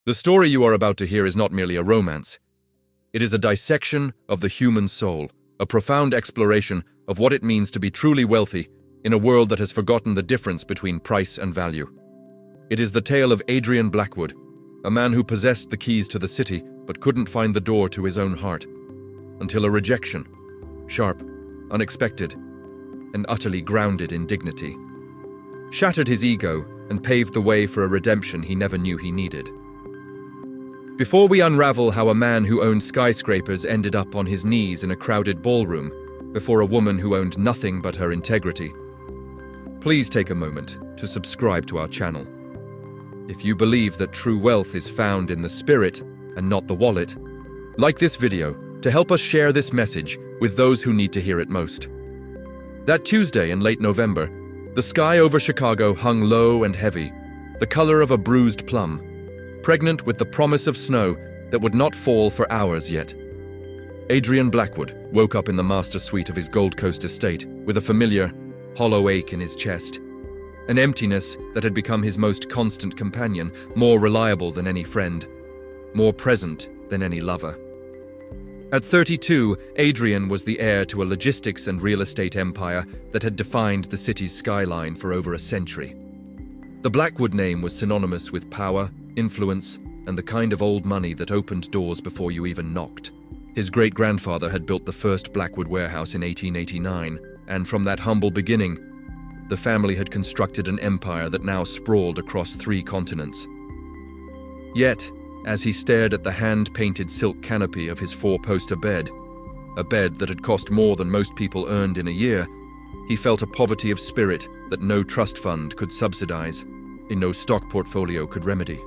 The story you are about to hear is not merely a romance. It is a dissection of the human soul, a profound exploration of what it means to be truly wealthy in a world that has forgotten the difference between price and value. It is the tale of Adrian Blackwood, a man who possessed the keys to the city but couldn't find the door to his own heart, until a rejection, sharp, unexpected, and utterly grounded in dignity, shattered his ego and paved the way for a redemption he never knew he needed. Before we unravel how a man who owned skyscrapers ended up on his knees in a crowded ballroom before a woman who owned nothing but her integrity, please take a moment to subscribe to our channel. If you believe that true wealth is found in the spirit and not the wallet, like this video to help us share this message with those who need to hear it most. That Tuesday in late November, the sky over Chicago hung low and heavy, the color of a bruised plum, pregnant with the promise of snow that would not fall for hours yet. Adrian Blackwood woke up in the master suite of his Gold Coast estate with a familiar, hollow ache in his chest, an emptiness that had become his most constant companion, more reliable than any friend, more present than any lover. At 32, Adrian was the heir to a logistics and real estate empire that had defined the city's skyline for over a century. The Blackwood name was synonymous with power, influence, and the kind of old money that opened doors before you even knocked. His great-grandfather had built the first Blackwood warehouse in 1889, and from that humble beginning, the family had constructed an empire that now sprawled across 3 continents. Yet, as he stared at the hand-painted silk canopy of his 4-poster bed, a bed that had cost more than most people earned in a year, he felt a poverty of spirit that no trust fund could subsidize, and no stock portfolio could remedy.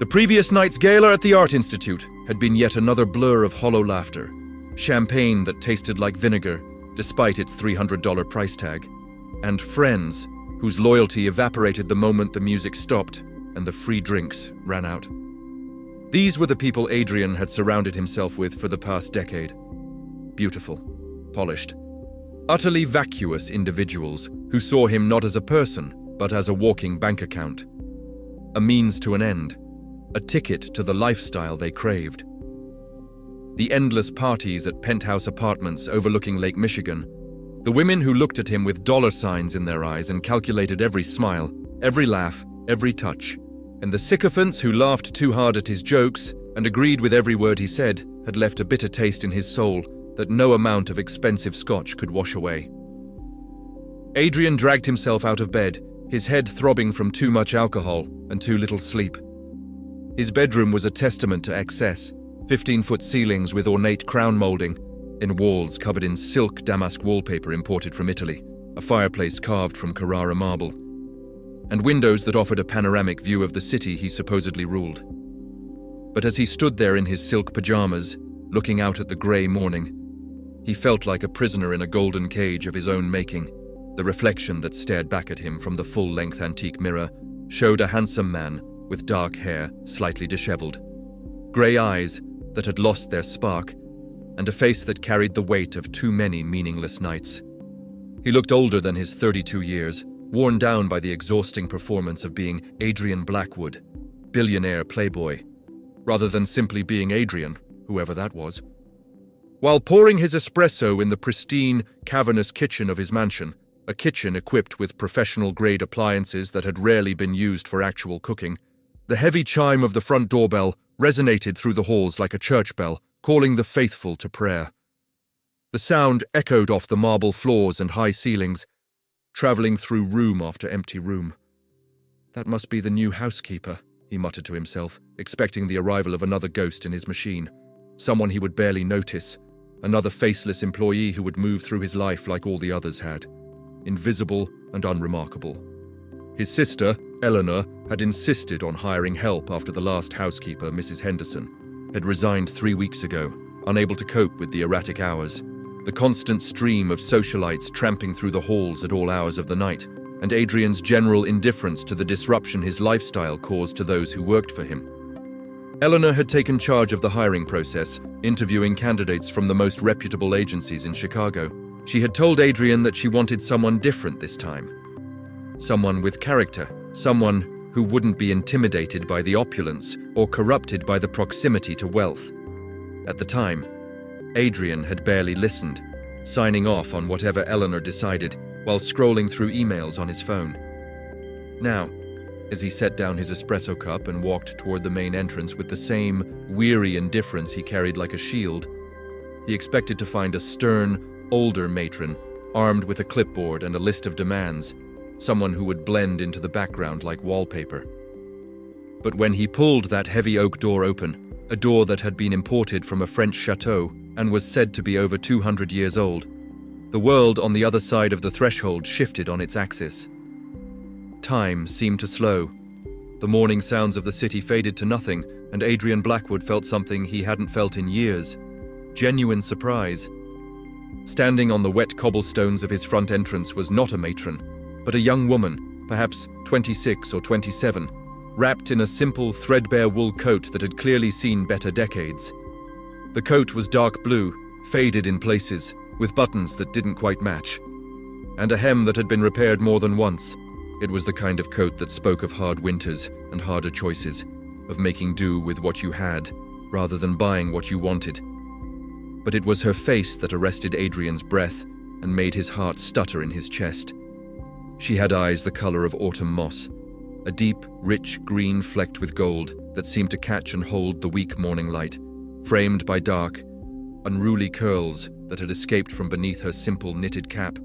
The previous night's gala at the Art Institute had been yet another blur of hollow laughter, champagne that tasted like vinegar despite its $300 price tag, and friends whose loyalty evaporated the moment the music stopped and the free drinks ran out. These were the people Adrian had surrounded himself with for the past decade. Beautiful, polished, utterly vacuous individuals who saw him not as a person, but as a walking bank account, a means to an end, a ticket to the lifestyle they craved. The endless parties at penthouse apartments overlooking Lake Michigan, the women who looked at him with dollar signs in their eyes and calculated every smile, every laugh, every touch, and the sycophants who laughed too hard at his jokes and agreed with every word he said had left a bitter taste in his soul that no amount of expensive scotch could wash away. Adrian dragged himself out of bed, his head throbbing from too much alcohol and too little sleep. His bedroom was a testament to excess, 15-foot ceilings with ornate crown molding, in walls covered in silk damask wallpaper imported from Italy, a fireplace carved from Carrara marble, and windows that offered a panoramic view of the city he supposedly ruled. But as he stood there in his silk pajamas, looking out at the grey morning, he felt like a prisoner in a golden cage of his own making. The reflection that stared back at him from the full-length antique mirror showed a handsome man with dark hair slightly disheveled, grey eyes that had lost their spark, and a face that carried the weight of too many meaningless nights. He looked older than his 32 years, worn down by the exhausting performance of being Adrian Blackwood, billionaire playboy, rather than simply being Adrian, whoever that was. While pouring his espresso in the pristine, cavernous kitchen of his mansion, a kitchen equipped with professional-grade appliances that had rarely been used for actual cooking, the heavy chime of the front doorbell resonated through the halls like a church bell, calling the faithful to prayer. The sound echoed off the marble floors and high ceilings, traveling through room after empty room. That must be the new housekeeper, he muttered to himself, expecting the arrival of another ghost in his machine, someone he would barely notice, another faceless employee who would move through his life like all the others had, invisible and unremarkable. His sister, Eleanor, had insisted on hiring help after the last housekeeper, Mrs. Henderson, had resigned 3 weeks ago, unable to cope with the erratic hours, the constant stream of socialites tramping through the halls at all hours of the night, and Adrian's general indifference to the disruption his lifestyle caused to those who worked for him. Eleanor had taken charge of the hiring process, interviewing candidates from the most reputable agencies in Chicago. She had told Adrian that she wanted someone different this time. Someone with character, someone who wouldn't be intimidated by the opulence or corrupted by the proximity to wealth. At the time, Adrian had barely listened, signing off on whatever Eleanor decided while scrolling through emails on his phone. Now, as he set down his espresso cup and walked toward the main entrance with the same weary indifference he carried like a shield, he expected to find a stern, older matron armed with a clipboard and a list of demands, someone who would blend into the background like wallpaper. But when he pulled that heavy oak door open, a door that had been imported from a French chateau and was said to be over 200 years old, the world on the other side of the threshold shifted on its axis. Time seemed to slow. The morning sounds of the city faded to nothing, and Adrian Blackwood felt something he hadn't felt in years: genuine surprise. Standing on the wet cobblestones of his front entrance was not a matron, but a young woman, perhaps 26 or 27, wrapped in a simple, threadbare wool coat that had clearly seen better decades. The coat was dark blue, faded in places, with buttons that didn't quite match, and a hem that had been repaired more than once. It was the kind of coat that spoke of hard winters and harder choices, of making do with what you had, rather than buying what you wanted. But it was her face that arrested Adrian's breath and made his heart stutter in his chest. She had eyes the color of autumn moss, a deep, rich green flecked with gold that seemed to catch and hold the weak morning light, framed by dark, unruly curls that had escaped from beneath her simple knitted cap.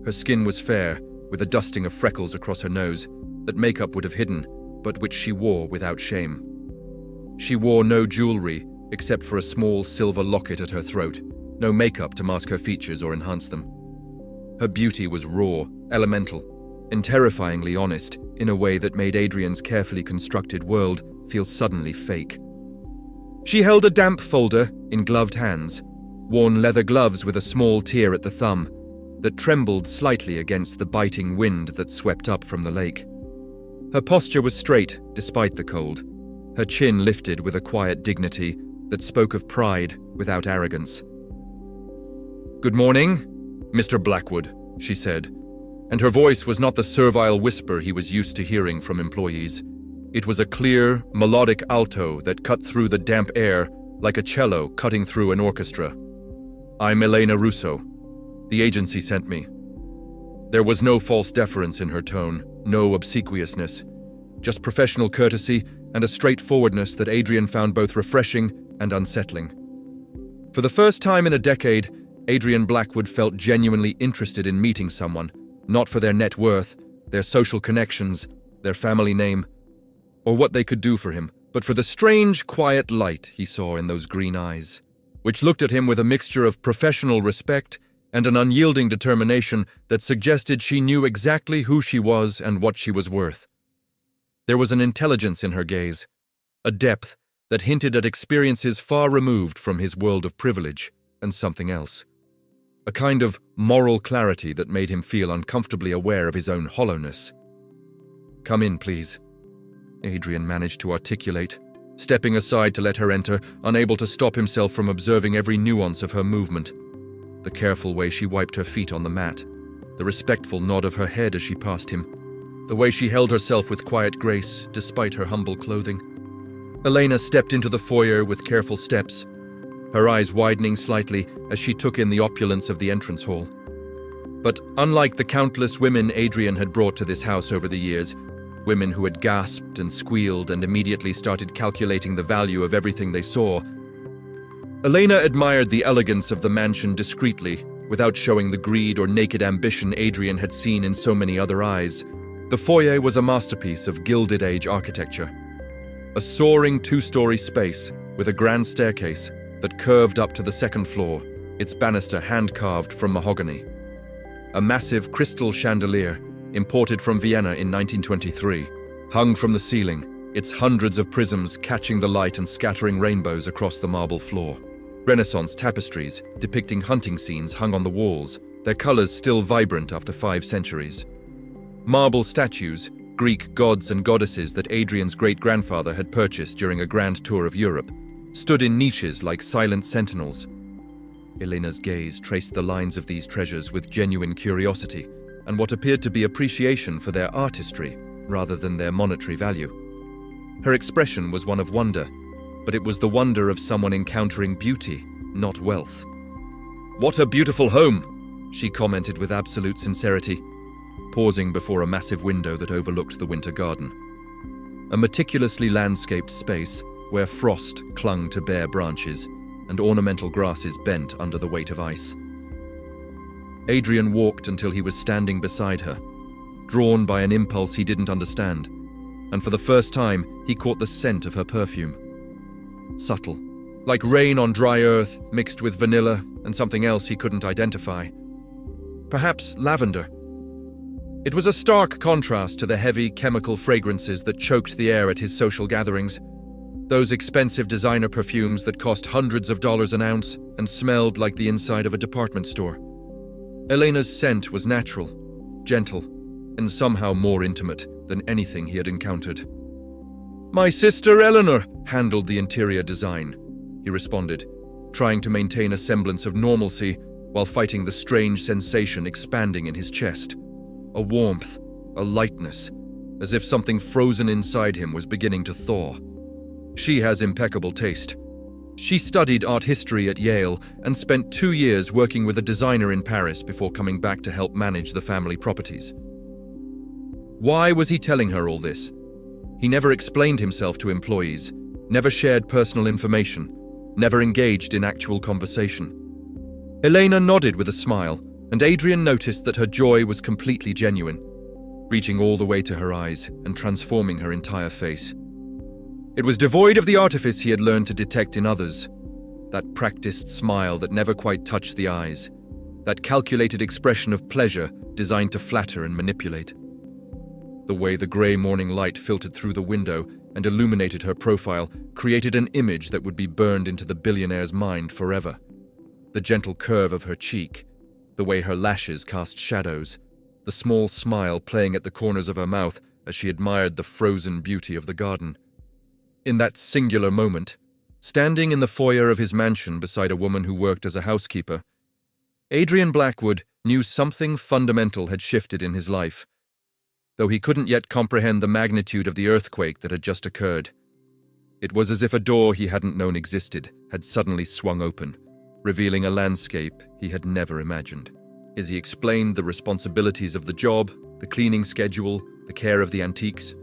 Her skin was fair, with a dusting of freckles across her nose that makeup would have hidden, but which she wore without shame. She wore no jewelry except for a small silver locket at her throat, no makeup to mask her features or enhance them. Her beauty was raw, elemental, and terrifyingly honest in a way that made Adrian's carefully constructed world feel suddenly fake. She held a damp folder in gloved hands, worn leather gloves with a small tear at the thumb, that trembled slightly against the biting wind that swept up from the lake. Her posture was straight, despite the cold, her chin lifted with a quiet dignity that spoke of pride without arrogance. "Good morning, Mr. Blackwood," she said, and her voice was not the servile whisper he was used to hearing from employees. It was a clear, melodic alto that cut through the damp air like a cello cutting through an orchestra. "I'm Elena Russo. The agency sent me." There was no false deference in her tone, no obsequiousness, just professional courtesy and a straightforwardness that Adrian found both refreshing and unsettling. For the first time in a decade, Adrian Blackwood felt genuinely interested in meeting someone, not for their net worth, their social connections, their family name, or what they could do for him, but for the strange, quiet light he saw in those green eyes, which looked at him with a mixture of professional respect and an unyielding determination that suggested she knew exactly who she was and what she was worth. There was an intelligence in her gaze, a depth that hinted at experiences far removed from his world of privilege and something else. A kind of moral clarity that made him feel uncomfortably aware of his own hollowness. "Come in, please," Adrian managed to articulate, stepping aside to let her enter, unable to stop himself from observing every nuance of her movement. The careful way she wiped her feet on the mat, the respectful nod of her head as she passed him, the way she held herself with quiet grace despite her humble clothing. Elena stepped into the foyer with careful steps, her eyes widening slightly as she took in the opulence of the entrance hall. But unlike the countless women Adrian had brought to this house over the years, women who had gasped and squealed and immediately started calculating the value of everything they saw, Elena admired the elegance of the mansion discreetly, without showing the greed or naked ambition Adrian had seen in so many other eyes. The foyer was a masterpiece of Gilded Age architecture. A soaring two-story space with a grand staircase that curved up to the second floor, its banister hand-carved from mahogany. A massive crystal chandelier, imported from Vienna in 1923, hung from the ceiling, its hundreds of prisms catching the light and scattering rainbows across the marble floor. Renaissance tapestries depicting hunting scenes hung on the walls, their colors still vibrant after 5 centuries. Marble statues, Greek gods and goddesses that Adrian's great-grandfather had purchased during a grand tour of Europe, stood in niches like silent sentinels. Elena's gaze traced the lines of these treasures with genuine curiosity and what appeared to be appreciation for their artistry, rather than their monetary value. Her expression was one of wonder, but it was the wonder of someone encountering beauty, not wealth. "What a beautiful home," she commented with absolute sincerity, pausing before a massive window that overlooked the winter garden. A meticulously landscaped space where frost clung to bare branches and ornamental grasses bent under the weight of ice. Adrian walked until he was standing beside her, drawn by an impulse he didn't understand, and for the first time he caught the scent of her perfume. Subtle, like rain on dry earth mixed with vanilla and something else he couldn't identify. Perhaps lavender. It was a stark contrast to the heavy chemical fragrances that choked the air at his social gatherings, those expensive designer perfumes that cost hundreds of dollars an ounce and smelled like the inside of a department store. Elena's scent was natural, gentle, and somehow more intimate than anything he had encountered. "My sister Eleanor handled the interior design," he responded, trying to maintain a semblance of normalcy while fighting the strange sensation expanding in his chest. A warmth, a lightness, as if something frozen inside him was beginning to thaw. "She has impeccable taste. She studied art history at Yale and spent 2 years working with a designer in Paris before coming back to help manage the family properties." Why was he telling her all this? He never explained himself to employees, never shared personal information, never engaged in actual conversation. Elena nodded with a smile, and Adrian noticed that her joy was completely genuine, reaching all the way to her eyes and transforming her entire face. It was devoid of the artifice he had learned to detect in others, that practiced smile that never quite touched the eyes, that calculated expression of pleasure designed to flatter and manipulate. The way the grey morning light filtered through the window and illuminated her profile created an image that would be burned into the billionaire's mind forever. The gentle curve of her cheek, the way her lashes cast shadows, the small smile playing at the corners of her mouth as she admired the frozen beauty of the garden. In that singular moment, standing in the foyer of his mansion beside a woman who worked as a housekeeper, Adrian Blackwood knew something fundamental had shifted in his life, though he couldn't yet comprehend the magnitude of the earthquake that had just occurred. It was as if a door he hadn't known existed had suddenly swung open, revealing a landscape he had never imagined. As he explained the responsibilities of the job, the cleaning schedule, the care of the antiques,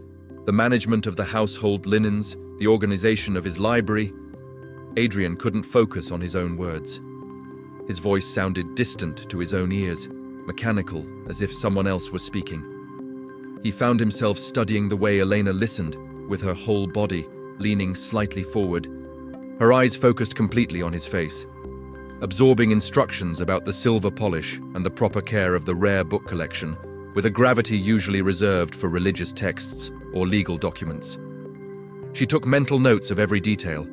the management of the household linens, the organization of his library, Adrian couldn't focus on his own words. His voice sounded distant to his own ears, mechanical, as if someone else was speaking. He found himself studying the way Elena listened, with her whole body leaning slightly forward, her eyes focused completely on his face, absorbing instructions about the silver polish and the proper care of the rare book collection, with a gravity usually reserved for religious texts or legal documents. She took mental notes of every detail,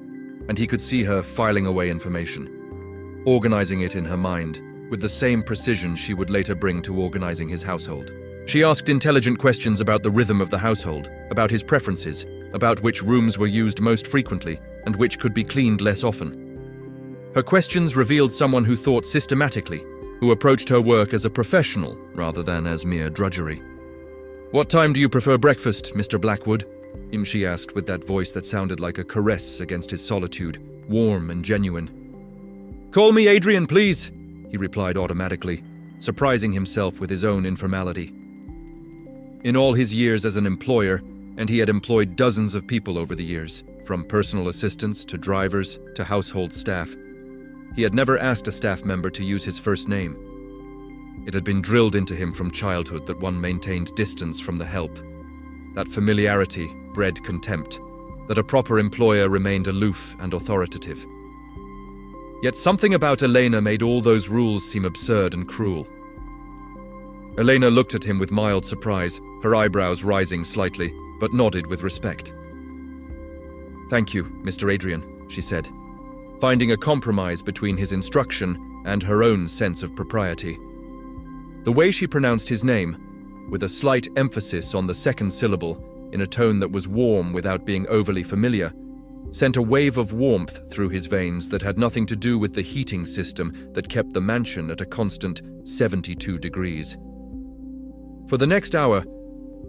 and he could see her filing away information, organizing it in her mind with the same precision she would later bring to organizing his household. She asked intelligent questions about the rhythm of the household, about his preferences, about which rooms were used most frequently and which could be cleaned less often. Her questions revealed someone who thought systematically, who approached her work as a professional rather than as mere drudgery. "What time do you prefer breakfast, Mr. Blackwood?" she asked with that voice that sounded like a caress against his solitude, warm and genuine. "Call me Adrian, please," he replied automatically, surprising himself with his own informality. In all his years as an employer, and he had employed dozens of people over the years, from personal assistants to drivers to household staff, he had never asked a staff member to use his first name. It had been drilled into him from childhood that one maintained distance from the help. That familiarity bred contempt, that a proper employer remained aloof and authoritative. Yet something about Elena made all those rules seem absurd and cruel. Elena looked at him with mild surprise, her eyebrows rising slightly, but nodded with respect. "Thank you, Mr. Adrian," she said, finding a compromise between his instruction and her own sense of propriety. The way she pronounced his name, with a slight emphasis on the second syllable in a tone that was warm without being overly familiar, sent a wave of warmth through his veins that had nothing to do with the heating system that kept the mansion at a constant 72 degrees. For the next hour,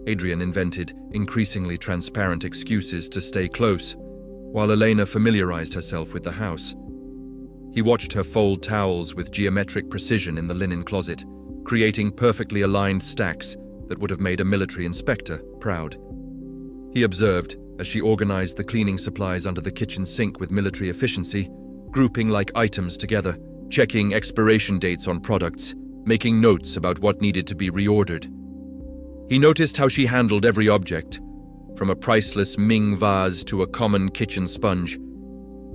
Adrian invented increasingly transparent excuses to stay close, while Elena familiarized herself with the house. He watched her fold towels with geometric precision in the linen closet, creating perfectly aligned stacks that would have made a military inspector proud. He observed as she organized the cleaning supplies under the kitchen sink with military efficiency, grouping like items together, checking expiration dates on products, making notes about what needed to be reordered. He noticed how she handled every object, from a priceless Ming vase to a common kitchen sponge,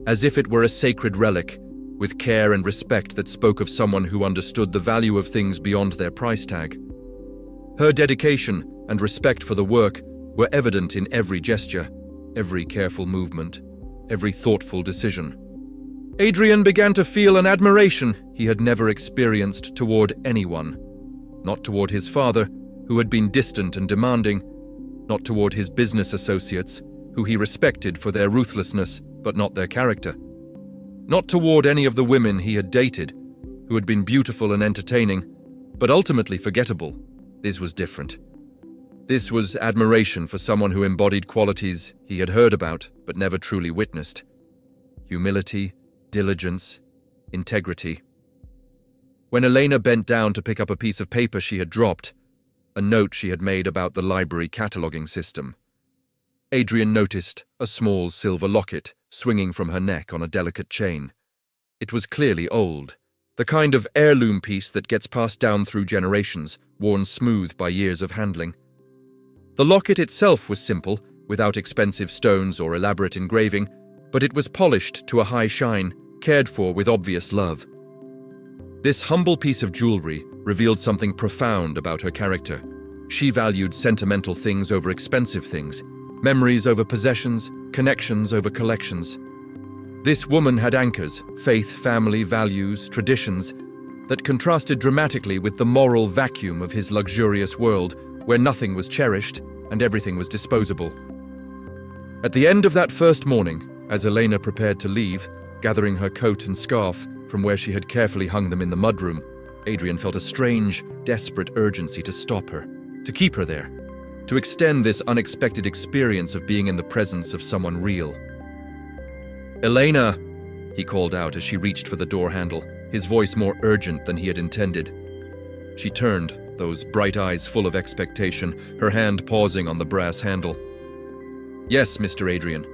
as if it were a sacred relic, with care and respect that spoke of someone who understood the value of things beyond their price tag. Her dedication and respect for the work were evident in every gesture, every careful movement, every thoughtful decision. Adrian began to feel an admiration he had never experienced toward anyone. Not toward his father, who had been distant and demanding, not toward his business associates, who he respected for their ruthlessness but not their character. Not toward any of the women he had dated, who had been beautiful and entertaining, but ultimately forgettable. This was different. This was admiration for someone who embodied qualities he had heard about but never truly witnessed. Humility, diligence, integrity. When Elena bent down to pick up a piece of paper she had dropped, a note she had made about the library cataloging system, Adrian noticed a small silver locket swinging from her neck on a delicate chain. It was clearly old, the kind of heirloom piece that gets passed down through generations, worn smooth by years of handling. The locket itself was simple, without expensive stones or elaborate engraving, but it was polished to a high shine, cared for with obvious love. This humble piece of jewelry revealed something profound about her character. She valued sentimental things over expensive things, memories over possessions, connections over collections. This woman had anchors, faith, family, values, traditions, that contrasted dramatically with the moral vacuum of his luxurious world, where nothing was cherished and everything was disposable. At the end of that first morning, as Elena prepared to leave, gathering her coat and scarf from where she had carefully hung them in the mudroom, Adrian felt a strange, desperate urgency to stop her, to keep her there, to extend this unexpected experience of being in the presence of someone real. "Elena," he called out as she reached for the door handle, his voice more urgent than he had intended. She turned, those bright eyes full of expectation, her hand pausing on the brass handle. "Yes, Mr. Adrian."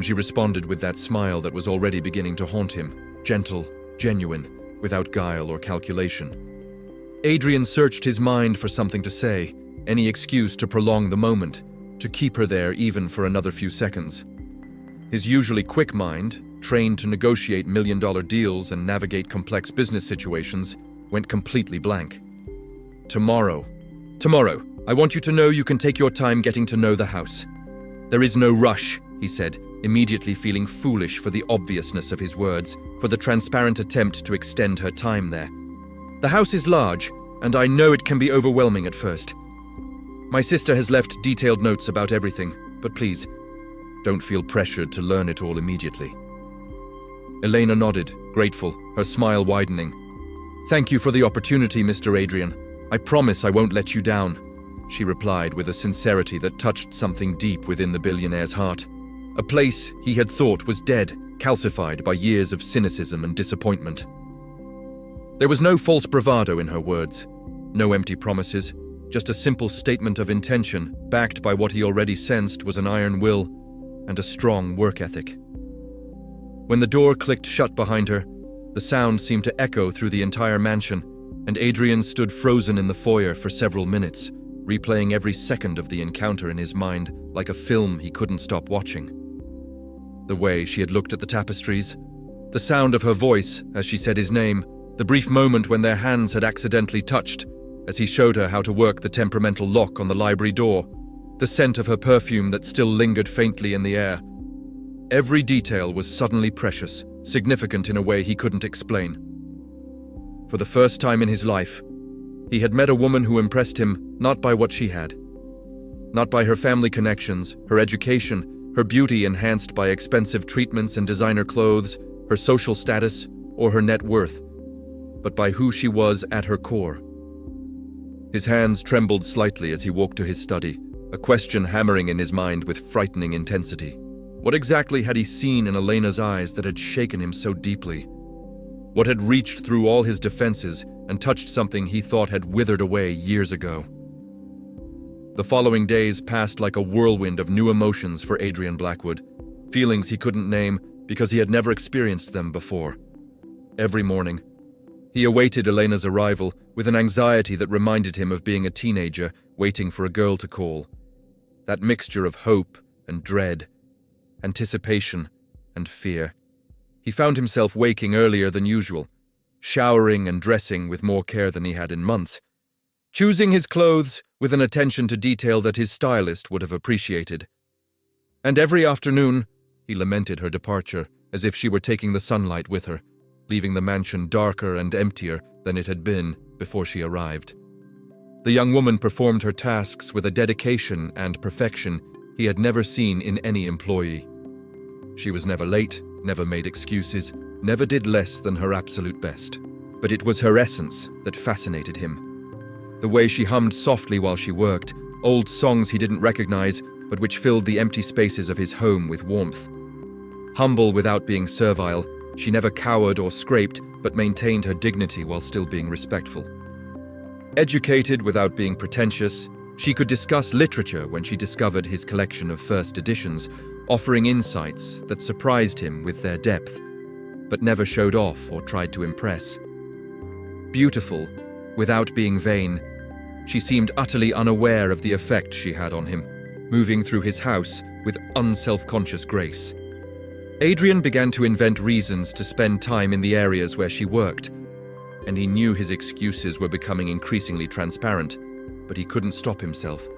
She responded with that smile that was already beginning to haunt him, gentle, genuine, without guile or calculation. Adrian searched his mind for something to say, any excuse to prolong the moment, to keep her there even for another few seconds. His usually quick mind, trained to negotiate million-dollar deals and navigate complex business situations, went completely blank. Tomorrow, I want you to know you can take your time getting to know the house. There is no rush," he said, immediately feeling foolish for the obviousness of his words, for the transparent attempt to extend her time there. "The house is large, and I know it can be overwhelming at first. My sister has left detailed notes about everything, but please, don't feel pressured to learn it all immediately." Elena nodded, grateful, her smile widening. "Thank you for the opportunity, Mr. Adrian. I promise I won't let you down," she replied with a sincerity that touched something deep within the billionaire's heart. A place he had thought was dead, calcified by years of cynicism and disappointment. There was no false bravado in her words, no empty promises, just a simple statement of intention, backed by what he already sensed was an iron will and a strong work ethic. When the door clicked shut behind her, the sound seemed to echo through the entire mansion, and Adrian stood frozen in the foyer for several minutes, replaying every second of the encounter in his mind like a film he couldn't stop watching. The way she had looked at the tapestries, the sound of her voice as she said his name, the brief moment when their hands had accidentally touched as he showed her how to work the temperamental lock on the library door, the scent of her perfume that still lingered faintly in the air. Every detail was suddenly precious, significant in a way he couldn't explain. For the first time in his life, he had met a woman who impressed him not by what she had, not by her family connections, her education, her beauty enhanced by expensive treatments and designer clothes, her social status, or her net worth, but by who she was at her core. His hands trembled slightly as he walked to his study, a question hammering in his mind with frightening intensity. What exactly had he seen in Elena's eyes that had shaken him so deeply? What had reached through all his defenses and touched something he thought had withered away years ago? The following days passed like a whirlwind of new emotions for Adrian Blackwood, feelings he couldn't name because he had never experienced them before. Every morning, he awaited Elena's arrival with an anxiety that reminded him of being a teenager waiting for a girl to call. That mixture of hope and dread, anticipation and fear. He found himself waking earlier than usual, showering and dressing with more care than he had in months, choosing his clothes with an attention to detail that his stylist would have appreciated. And every afternoon, he lamented her departure as if she were taking the sunlight with her, leaving the mansion darker and emptier than it had been before she arrived. The young woman performed her tasks with a dedication and perfection he had never seen in any employee. She was never late, never made excuses, never did less than her absolute best. But it was her essence that fascinated him. The way she hummed softly while she worked, old songs he didn't recognize, but which filled the empty spaces of his home with warmth. Humble without being servile, she never cowered or scraped, but maintained her dignity while still being respectful. Educated without being pretentious, she could discuss literature when she discovered his collection of first editions, offering insights that surprised him with their depth, but never showed off or tried to impress. Beautiful, without being vain, she seemed utterly unaware of the effect she had on him, moving through his house with unself-conscious grace. Adrian began to invent reasons to spend time in the areas where she worked, and he knew his excuses were becoming increasingly transparent, but he couldn't stop himself.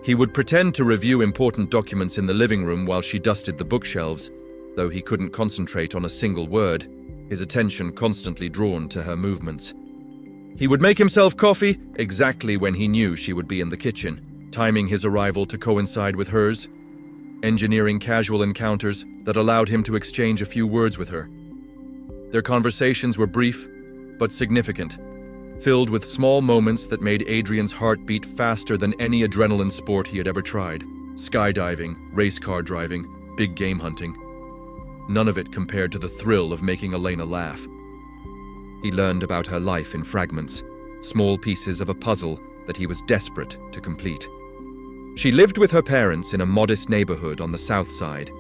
He would pretend to review important documents in the living room while she dusted the bookshelves, though he couldn't concentrate on a single word, his attention constantly drawn to her movements. He would make himself coffee exactly when he knew she would be in the kitchen, timing his arrival to coincide with hers, engineering casual encounters that allowed him to exchange a few words with her. Their conversations were brief, but significant, filled with small moments that made Adrian's heart beat faster than any adrenaline sport he had ever tried. Skydiving, race car driving, big game hunting. None of it compared to the thrill of making Elena laugh. He learned about her life in fragments, small pieces of a puzzle that he was desperate to complete. She lived with her parents in a modest neighborhood on the south side,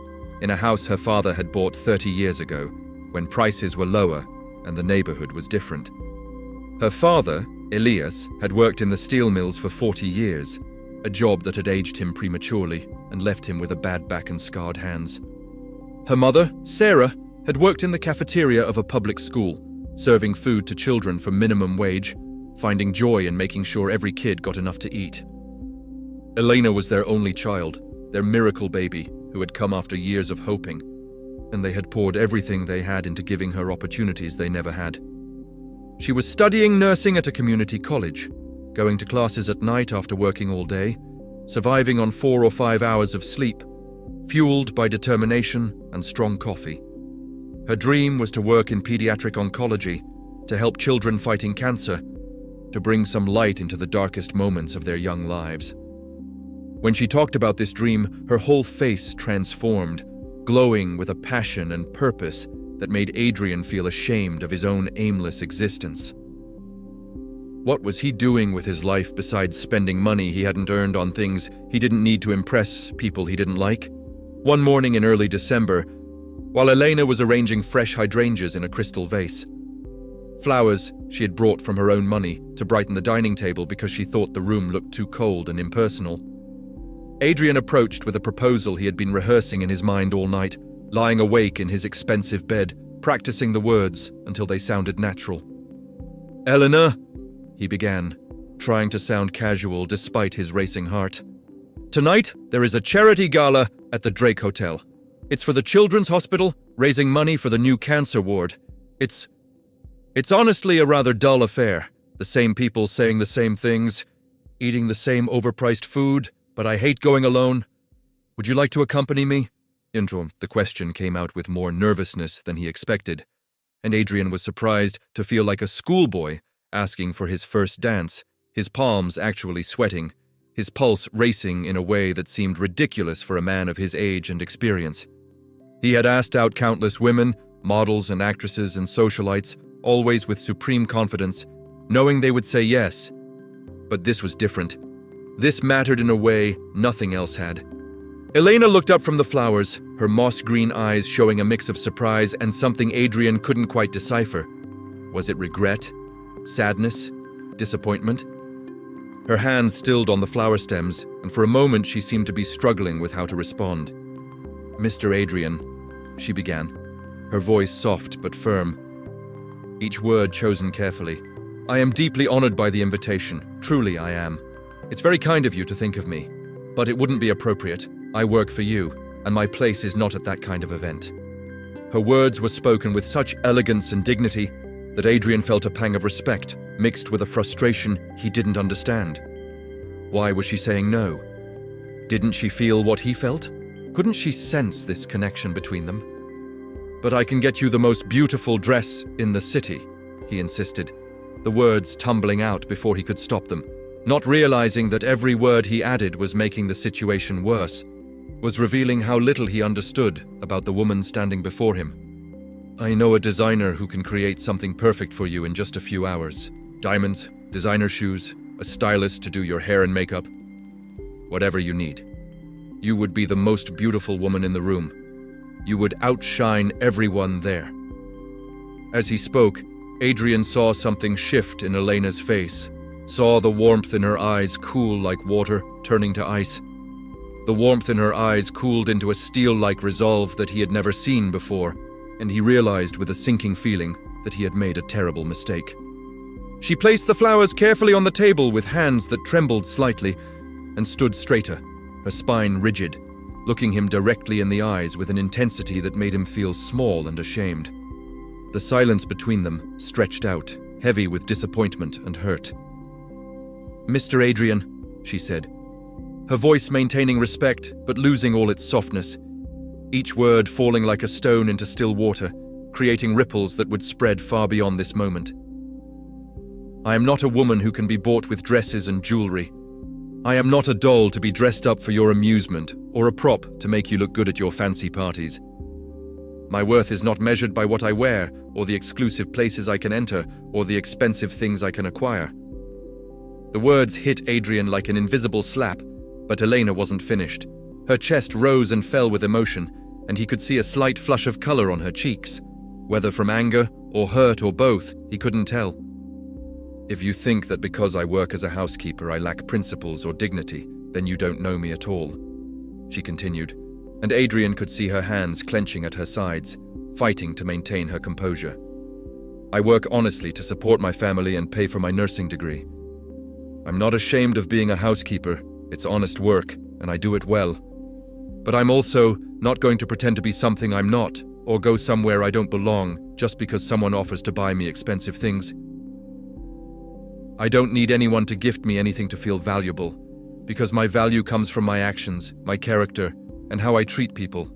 in a house her father had bought 30 years ago, when prices were lower and the neighborhood was different. Her father, Elias, had worked in the steel mills for 40 years, a job that had aged him prematurely and left him with a bad back and scarred hands. Her mother, Sarah, had worked in the cafeteria of a public school, serving food to children for minimum wage, finding joy in making sure every kid got enough to eat. Elena was their only child, their miracle baby, who had come after years of hoping, and they had poured everything they had into giving her opportunities they never had. She was studying nursing at a community college, going to classes at night after working all day, surviving on 4 or 5 hours of sleep, fueled by determination and strong coffee. Her dream was to work in pediatric oncology, to help children fighting cancer, to bring some light into the darkest moments of their young lives. When she talked about this dream, her whole face transformed, glowing with a passion and purpose that made Adrian feel ashamed of his own aimless existence. What was he doing with his life besides spending money he hadn't earned on things he didn't need to impress people he didn't like? One morning in early December, while Elena was arranging fresh hydrangeas in a crystal vase, flowers she had brought from her own money to brighten the dining table because she thought the room looked too cold and impersonal, Adrian approached with a proposal he had been rehearsing in his mind all night, lying awake in his expensive bed, practicing the words until they sounded natural. "Eleanor," he began, trying to sound casual despite his racing heart. "Tonight, there is a charity gala at the Drake Hotel. It's for the Children's Hospital, raising money for the new cancer ward. It's honestly a rather dull affair. The same people saying the same things, eating the same overpriced food, but I hate going alone. Would you like to accompany me?" The question came out with more nervousness than he expected, and Adrian was surprised to feel like a schoolboy asking for his first dance, his palms actually sweating, his pulse racing in a way that seemed ridiculous for a man of his age and experience. He had asked out countless women, models and actresses and socialites, always with supreme confidence, knowing they would say yes. But this was different. This mattered in a way nothing else had. Elena looked up from the flowers, her moss-green eyes showing a mix of surprise and something Adrian couldn't quite decipher. Was it regret? Sadness? Disappointment? Her hands stilled on the flower stems, and for a moment she seemed to be struggling with how to respond. "Mr. Adrian," she began, her voice soft but firm, each word chosen carefully. "I am deeply honored by the invitation, truly I am. It's very kind of you to think of me, but it wouldn't be appropriate. I work for you, and my place is not at that kind of event." Her words were spoken with such elegance and dignity that Adrian felt a pang of respect, mixed with a frustration he didn't understand. Why was she saying no? Didn't she feel what he felt? Couldn't she sense this connection between them? "But I can get you the most beautiful dress in the city," he insisted, the words tumbling out before he could stop them, not realizing that every word he added was making the situation worse, was revealing how little he understood about the woman standing before him. "I know a designer who can create something perfect for you in just a few hours. Diamonds, designer shoes, a stylist to do your hair and makeup. Whatever you need. You would be the most beautiful woman in the room. You would outshine everyone there." As he spoke, Adrian saw something shift in Elena's face, saw the warmth in her eyes cool like water, turning to ice. The warmth in her eyes cooled into a steel-like resolve that he had never seen before, and he realized with a sinking feeling that he had made a terrible mistake. She placed the flowers carefully on the table with hands that trembled slightly, and stood straighter, her spine rigid, looking him directly in the eyes with an intensity that made him feel small and ashamed. The silence between them stretched out, heavy with disappointment and hurt. "Mr. Adrian," she said, her voice maintaining respect but losing all its softness, each word falling like a stone into still water, creating ripples that would spread far beyond this moment. "I am not a woman who can be bought with dresses and jewelry. I am not a doll to be dressed up for your amusement or a prop to make you look good at your fancy parties. My worth is not measured by what I wear or the exclusive places I can enter or the expensive things I can acquire." The words hit Adrian like an invisible slap, but Elena wasn't finished. Her chest rose and fell with emotion, and he could see a slight flush of color on her cheeks. Whether from anger or hurt or both, he couldn't tell. "If you think that because I work as a housekeeper I lack principles or dignity, then you don't know me at all," she continued, and Adrian could see her hands clenching at her sides, fighting to maintain her composure. "I work honestly to support my family and pay for my nursing degree. I'm not ashamed of being a housekeeper. It's honest work, and I do it well. But I'm also not going to pretend to be something I'm not, or go somewhere I don't belong just because someone offers to buy me expensive things. I don't need anyone to gift me anything to feel valuable, because my value comes from my actions, my character, and how I treat people.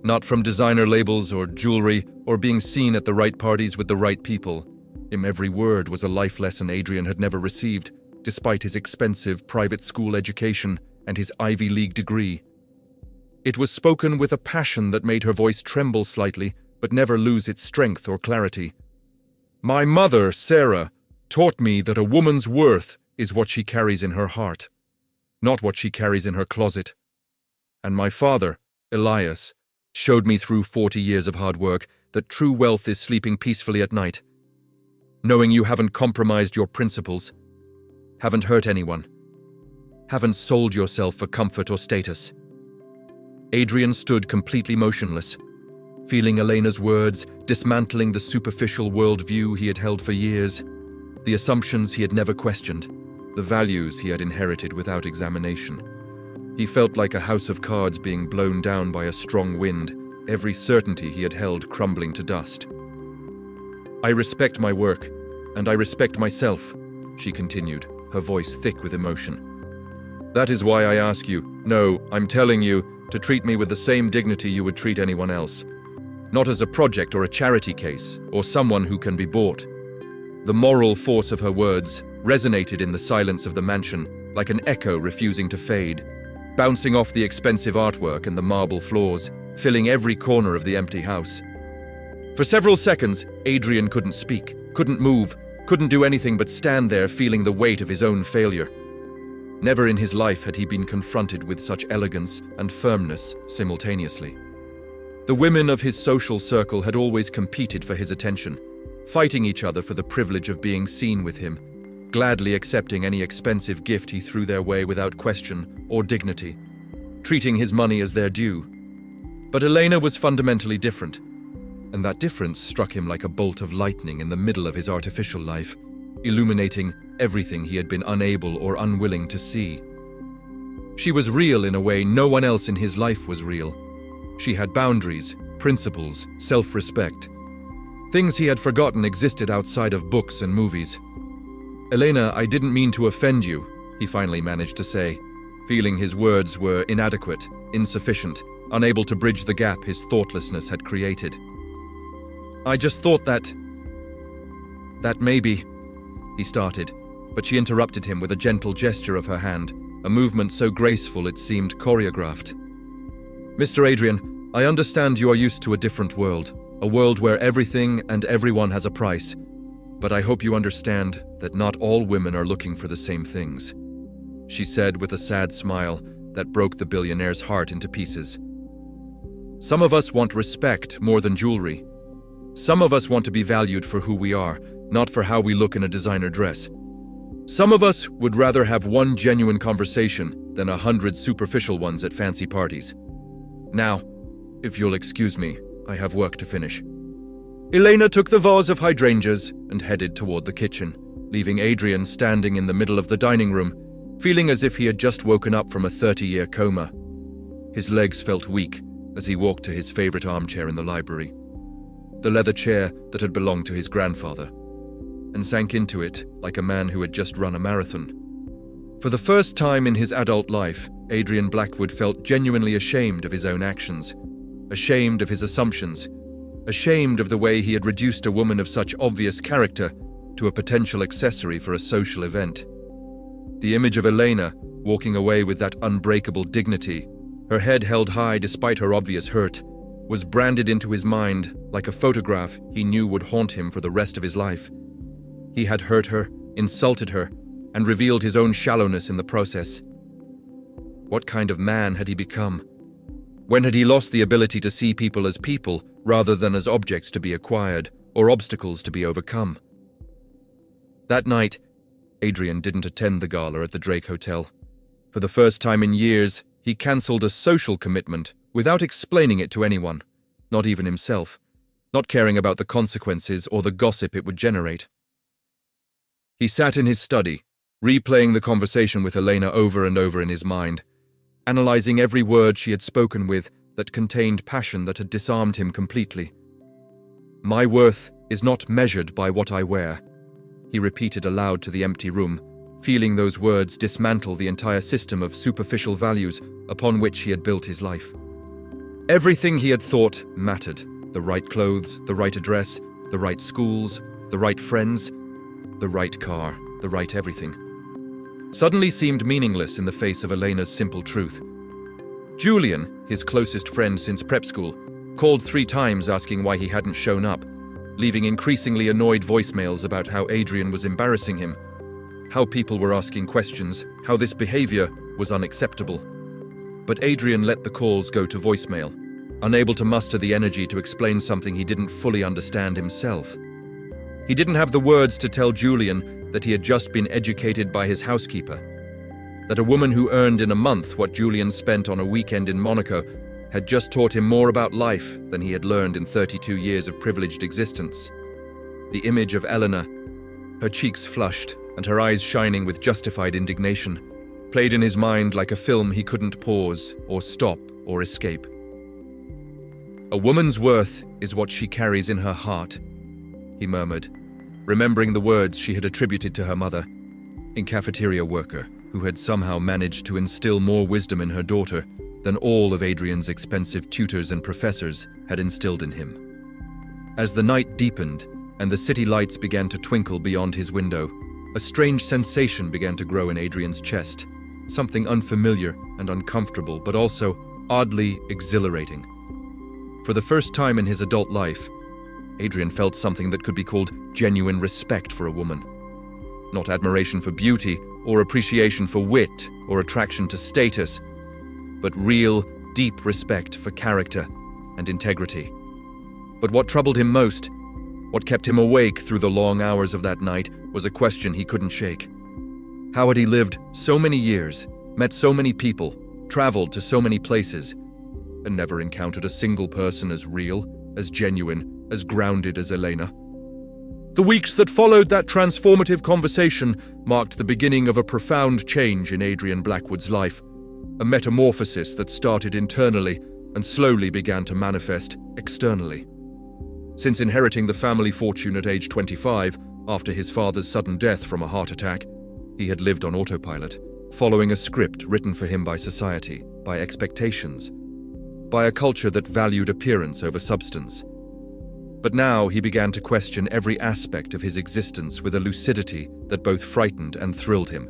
Not from designer labels or jewelry or being seen at the right parties with the right people." Every word was a life lesson Adrian had never received, despite his expensive private school education and his Ivy League degree. It was spoken with a passion that made her voice tremble slightly, but never lose its strength or clarity. "My mother, Sarah, taught me that a woman's worth is what she carries in her heart, not what she carries in her closet. And my father, Elias, showed me through 40 years of hard work that true wealth is sleeping peacefully at night, knowing you haven't compromised your principles, haven't hurt anyone, haven't sold yourself for comfort or status." Adrian stood completely motionless, feeling Elena's words dismantling the superficial worldview he had held for years, the assumptions he had never questioned, the values he had inherited without examination. He felt like a house of cards being blown down by a strong wind, every certainty he had held crumbling to dust. "I respect my work, and I respect myself," she continued, her voice thick with emotion. "That is why I ask you, no, I'm telling you, to treat me with the same dignity you would treat anyone else. Not as a project or a charity case, or someone who can be bought." The moral force of her words resonated in the silence of the mansion, like an echo refusing to fade, bouncing off the expensive artwork and the marble floors, filling every corner of the empty house. For several seconds, Adrian couldn't speak, couldn't move, couldn't do anything but stand there feeling the weight of his own failure. Never in his life had he been confronted with such elegance and firmness simultaneously. The women of his social circle had always competed for his attention, fighting each other for the privilege of being seen with him, gladly accepting any expensive gift he threw their way without question or dignity, treating his money as their due. But Elena was fundamentally different, and that difference struck him like a bolt of lightning in the middle of his artificial life, illuminating everything he had been unable or unwilling to see. She was real in a way no one else in his life was real. She had boundaries, principles, self-respect. Things he had forgotten existed outside of books and movies. "Elena, I didn't mean to offend you," he finally managed to say, feeling his words were inadequate, insufficient, unable to bridge the gap his thoughtlessness had created. "I just thought that maybe," he started, but she interrupted him with a gentle gesture of her hand, a movement so graceful it seemed choreographed. "Mr. Adrian, I understand you are used to a different world, a world where everything and everyone has a price, but I hope you understand that not all women are looking for the same things," she said with a sad smile that broke the billionaire's heart into pieces. "Some of us want respect more than jewelry. Some of us want to be valued for who we are, not for how we look in a designer dress. Some of us would rather have one genuine conversation than 100 superficial ones at fancy parties. Now, if you'll excuse me, I have work to finish." Elena took the vase of hydrangeas and headed toward the kitchen, leaving Adrian standing in the middle of the dining room, feeling as if he had just woken up from a 30-year coma. His legs felt weak as he walked to his favorite armchair in the library, the leather chair that had belonged to his grandfather, and sank into it like a man who had just run a marathon. For the first time in his adult life, Adrian Blackwood felt genuinely ashamed of his own actions, ashamed of his assumptions, ashamed of the way he had reduced a woman of such obvious character to a potential accessory for a social event. The image of Elena, walking away with that unbreakable dignity, her head held high despite her obvious hurt, was branded into his mind like a photograph he knew would haunt him for the rest of his life. He had hurt her, insulted her, and revealed his own shallowness in the process. What kind of man had he become? When had he lost the ability to see people as people rather than as objects to be acquired or obstacles to be overcome? That night, Adrian didn't attend the gala at the Drake Hotel. For the first time in years, he cancelled a social commitment without explaining it to anyone, not even himself, not caring about the consequences or the gossip it would generate. He sat in his study, replaying the conversation with Elena over and over in his mind, analyzing every word she had spoken with that contained passion that had disarmed him completely. "My worth is not measured by what I wear," he repeated aloud to the empty room, feeling those words dismantle the entire system of superficial values upon which he had built his life. Everything he had thought mattered: the right clothes, the right address, the right schools, the right friends, the right car, the right everything. Suddenly seemed meaningless in the face of Elena's simple truth. Julian, his closest friend since prep school, called 3 times asking why he hadn't shown up, leaving increasingly annoyed voicemails about how Adrian was embarrassing him, how people were asking questions, how this behavior was unacceptable. But Adrian let the calls go to voicemail, unable to muster the energy to explain something he didn't fully understand himself. He didn't have the words to tell Julian that he had just been educated by his housekeeper, that a woman who earned in a month what Julian spent on a weekend in Monaco had just taught him more about life than he had learned in 32 years of privileged existence. The image of Eleanor, her cheeks flushed and her eyes shining with justified indignation, played in his mind like a film he couldn't pause or stop or escape. "A woman's worth is what she carries in her heart," he murmured, remembering the words she had attributed to her mother, a cafeteria worker who had somehow managed to instill more wisdom in her daughter than all of Adrian's expensive tutors and professors had instilled in him. As the night deepened and the city lights began to twinkle beyond his window, A strange sensation began to grow in Adrian's chest, something unfamiliar and uncomfortable, but also oddly exhilarating. For the first time in his adult life, Adrian felt something that could be called genuine respect for a woman. Not admiration for beauty, or appreciation for wit, or attraction to status, but real, deep respect for character and integrity. But what troubled him most, what kept him awake through the long hours of that night, was a question he couldn't shake. How had he lived so many years, met so many people, traveled to so many places, and never encountered a single person as real, as genuine, as grounded as Elena? The weeks that followed that transformative conversation marked the beginning of a profound change in Adrian Blackwood's life, a metamorphosis that started internally and slowly began to manifest externally. Since inheriting the family fortune at age 25, after his father's sudden death from a heart attack, he had lived on autopilot, following a script written for him by society, by expectations, by a culture that valued appearance over substance. But now he began to question every aspect of his existence with a lucidity that both frightened and thrilled him.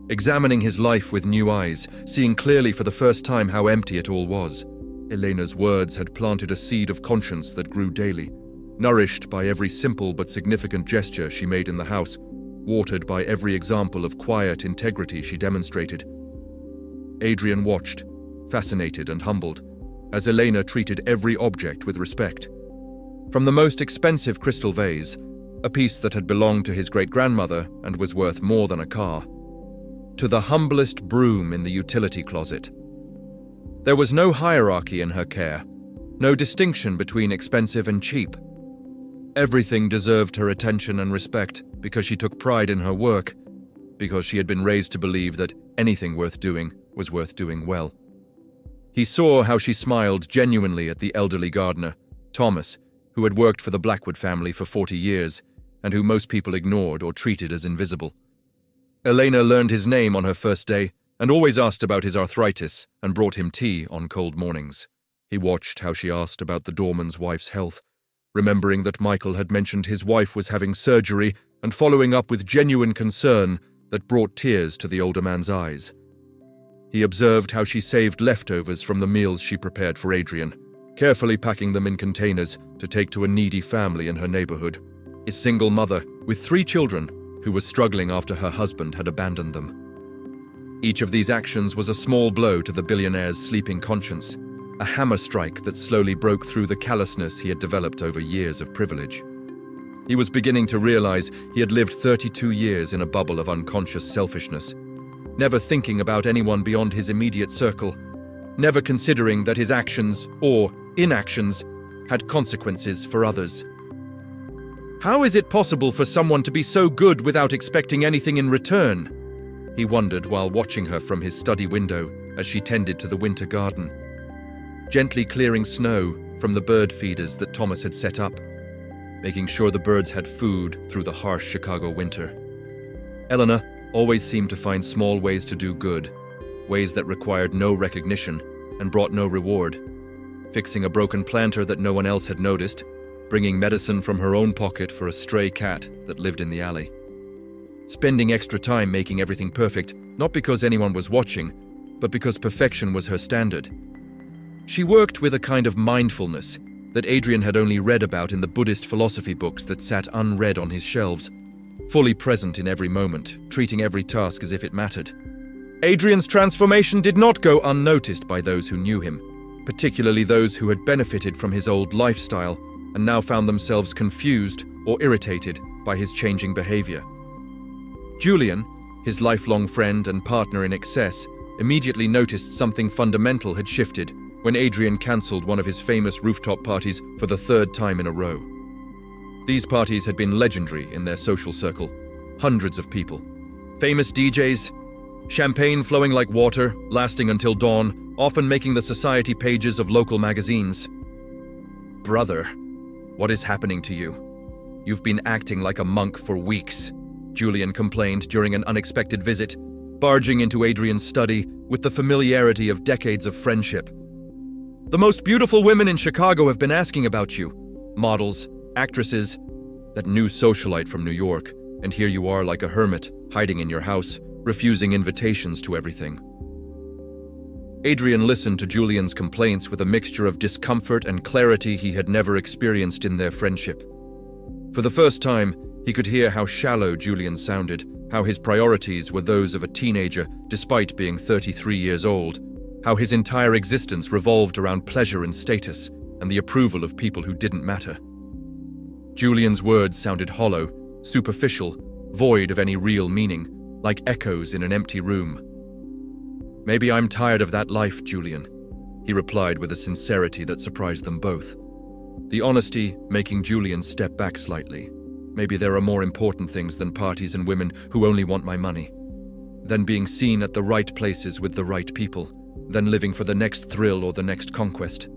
Examining his life with new eyes, seeing clearly for the first time how empty it all was. Elena's words had planted a seed of conscience that grew daily, nourished by every simple but significant gesture she made in the house, watered by every example of quiet integrity she demonstrated. Adrian watched, fascinated and humbled, as Elena treated every object with respect. From the most expensive crystal vase, a piece that had belonged to his great-grandmother and was worth more than a car, to the humblest broom in the utility closet. There was no hierarchy in her care, no distinction between expensive and cheap. Everything deserved her attention and respect because she took pride in her work, because she had been raised to believe that anything worth doing was worth doing well. He saw how she smiled genuinely at the elderly gardener, Thomas, who had worked for the Blackwood family for 40 years and who most people ignored or treated as invisible. Elena learned his name on her first day and always asked about his arthritis and brought him tea on cold mornings. He watched how she asked about the doorman's wife's health, remembering that Michael had mentioned his wife was having surgery and following up with genuine concern that brought tears to the older man's eyes. He observed how she saved leftovers from the meals she prepared for Adrian, carefully packing them in containers to take to a needy family in her neighborhood, a single mother with 3 children who was struggling after her husband had abandoned them. Each of these actions was a small blow to the billionaire's sleeping conscience, a hammer strike that slowly broke through the callousness he had developed over years of privilege. He was beginning to realize he had lived 32 years in a bubble of unconscious selfishness, never thinking about anyone beyond his immediate circle, never considering that his actions or inactions had consequences for others. How is it possible for someone to be so good without expecting anything in return? He wondered while watching her from his study window as she tended to the winter garden, gently clearing snow from the bird feeders that Thomas had set up, making sure the birds had food through the harsh Chicago winter. Elena always seemed to find small ways to do good, ways that required no recognition and brought no reward. Fixing a broken planter that no one else had noticed, bringing medicine from her own pocket for a stray cat that lived in the alley. Spending extra time making everything perfect, not because anyone was watching, but because perfection was her standard. She worked with a kind of mindfulness that Adrian had only read about in the Buddhist philosophy books that sat unread on his shelves, fully present in every moment, treating every task as if it mattered. Adrian's transformation did not go unnoticed by those who knew him, particularly those who had benefited from his old lifestyle and now found themselves confused or irritated by his changing behavior. Julian, his lifelong friend and partner in excess, immediately noticed something fundamental had shifted when Adrian cancelled one of his famous rooftop parties for the 3rd time in a row. These parties had been legendary in their social circle, hundreds of people, famous DJs, champagne flowing like water, lasting until dawn, often making the society pages of local magazines. "Brother, what is happening to you? You've been acting like a monk for weeks," Julian complained during an unexpected visit, barging into Adrian's study with the familiarity of decades of friendship. "The most beautiful women in Chicago have been asking about you. Models, actresses, that new socialite from New York, And here you are like a hermit, hiding in your house, refusing invitations to everything. Adrian listened to Julian's complaints with a mixture of discomfort and clarity he had never experienced in their friendship. For the first time, he could hear how shallow Julian sounded, how his priorities were those of a teenager despite being 33 years old, how his entire existence revolved around pleasure and status, and the approval of people who didn't matter. Julian's words sounded hollow, superficial, void of any real meaning, like echoes in an empty room. "Maybe I'm tired of that life, Julian," he replied with a sincerity that surprised them both. The honesty making Julian step back slightly. Maybe there are more important things than parties and women who only want my money. Than being seen at the right places with the right people. Than living for the next thrill or the next conquest.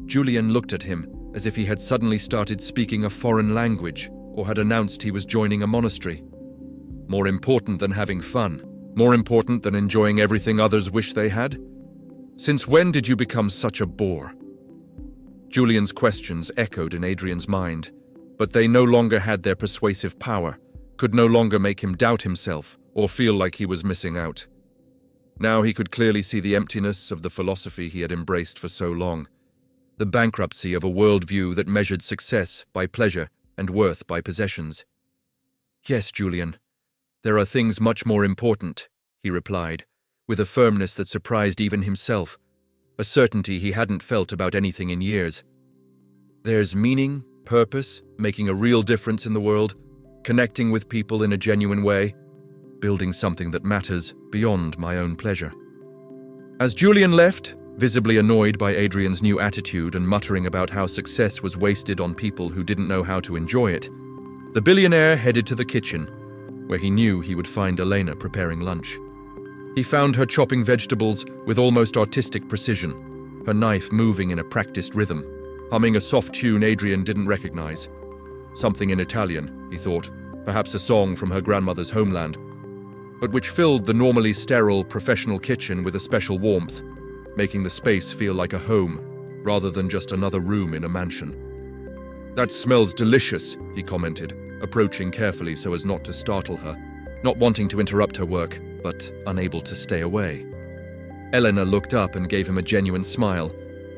Julian looked at him as if he had suddenly started speaking a foreign language or had announced he was joining a monastery. More important than having fun. More important than enjoying everything others wish they had? Since when did you become such a bore? Julian's questions echoed in Adrian's mind, but they no longer had their persuasive power, could no longer make him doubt himself or feel like he was missing out. Now he could clearly see the emptiness of the philosophy he had embraced for so long, the bankruptcy of a worldview that measured success by pleasure and worth by possessions. "Yes, Julian, there are things much more important," he replied, with a firmness that surprised even himself, a certainty he hadn't felt about anything in years. "There's meaning, purpose, making a real difference in the world, connecting with people in a genuine way, building something that matters beyond my own pleasure." As Julian left, visibly annoyed by Adrian's new attitude and muttering about how success was wasted on people who didn't know how to enjoy it, the billionaire headed to the kitchen, where he knew he would find Elena preparing lunch. He found her chopping vegetables with almost artistic precision, her knife moving in a practiced rhythm, humming a soft tune Adrian didn't recognize. Something in Italian, he thought, perhaps a song from her grandmother's homeland, but which filled the normally sterile professional kitchen with a special warmth, making the space feel like a home, rather than just another room in a mansion. "That smells delicious," he commented, approaching carefully so as not to startle her, not wanting to interrupt her work, but unable to stay away. Elena looked up and gave him a genuine smile,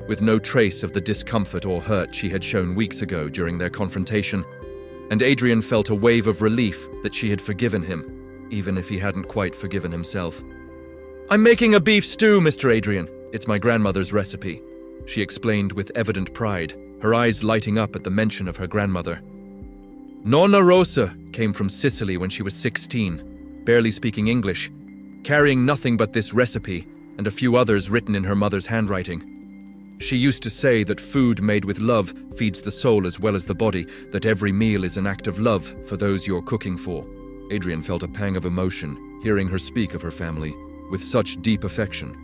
with no trace of the discomfort or hurt she had shown weeks ago during their confrontation, and Adrian felt a wave of relief that she had forgiven him, even if he hadn't quite forgiven himself. "I'm making a beef stew, Mr. Adrian. It's my grandmother's recipe," she explained with evident pride, her eyes lighting up at the mention of her grandmother. Nonna Rosa came from Sicily when she was 16, barely speaking English, carrying nothing but this recipe and a few others written in her mother's handwriting. She used to say that food made with love feeds the soul as well as the body, that every meal is an act of love for those you're cooking for. Adrian felt a pang of emotion, hearing her speak of her family with such deep affection,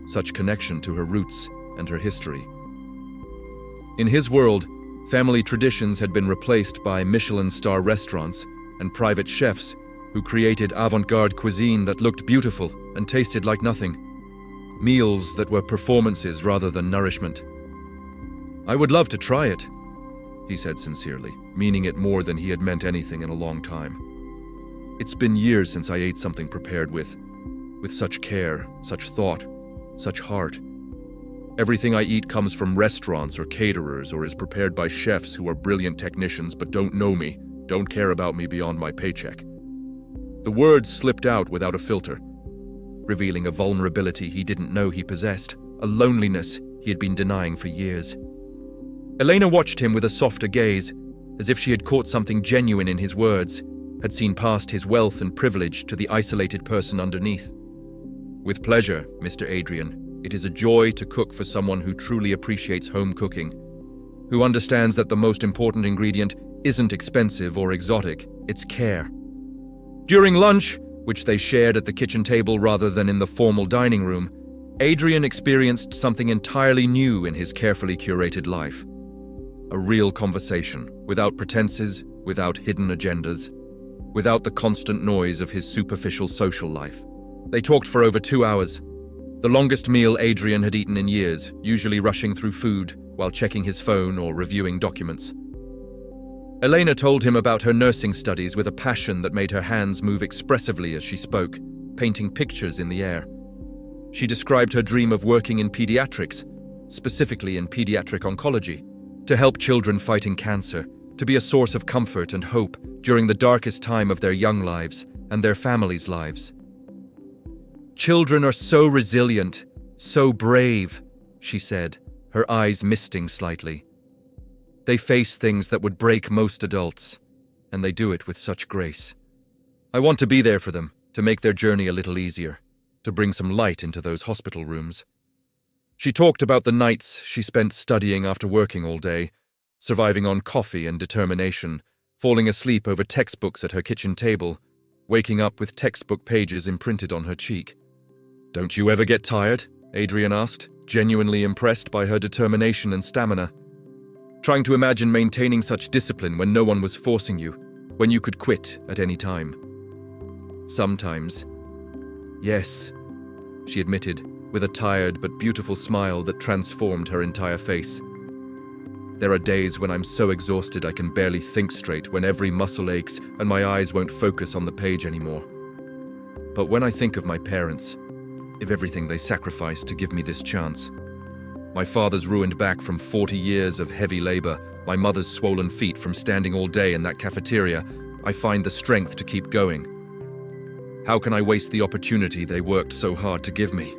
such connection to her roots and her history. In his world, family traditions had been replaced by Michelin star restaurants and private chefs who created avant-garde cuisine that looked beautiful and tasted like nothing. Meals that were performances rather than nourishment. "I would love to try it," he said sincerely, meaning it more than he had meant anything in a long time. "It's been years since I ate something prepared with such care, such thought, such heart. Everything I eat comes from restaurants or caterers or is prepared by chefs who are brilliant technicians but don't know me, don't care about me beyond my paycheck." The words slipped out without a filter, revealing a vulnerability he didn't know he possessed, a loneliness he had been denying for years. Elena watched him with a softer gaze, as if she had caught something genuine in his words, had seen past his wealth and privilege to the isolated person underneath. "With pleasure, Mr. Adrian. It is a joy to cook for someone who truly appreciates home cooking, who understands that the most important ingredient isn't expensive or exotic, it's care." During lunch, which they shared at the kitchen table rather than in the formal dining room, Adrian experienced something entirely new in his carefully curated life. A real conversation, without pretenses, without hidden agendas, without the constant noise of his superficial social life. They talked for over 2 hours, the longest meal Adrian had eaten in years, usually rushing through food while checking his phone or reviewing documents. Elena told him about her nursing studies with a passion that made her hands move expressively as she spoke, painting pictures in the air. She described her dream of working in pediatrics, specifically in pediatric oncology, to help children fighting cancer, to be a source of comfort and hope during the darkest time of their young lives and their families' lives. "Children are so resilient, so brave," she said, her eyes misting slightly. "They face things that would break most adults, and they do it with such grace. I want to be there for them, to make their journey a little easier, to bring some light into those hospital rooms." She talked about the nights she spent studying after working all day, surviving on coffee and determination, falling asleep over textbooks at her kitchen table, waking up with textbook pages imprinted on her cheek. "Don't you ever get tired?" Adrian asked, genuinely impressed by her determination and stamina. Trying to imagine maintaining such discipline when no one was forcing you, when you could quit at any time. "Sometimes. Yes," she admitted, with a tired but beautiful smile that transformed her entire face. "There are days when I'm so exhausted I can barely think straight, when every muscle aches and my eyes won't focus on the page anymore. But when I think of my parents, of everything they sacrificed to give me this chance, my father's ruined back from 40 years of heavy labor, my mother's swollen feet from standing all day in that cafeteria, I find the strength to keep going. How can I waste the opportunity they worked so hard to give me?"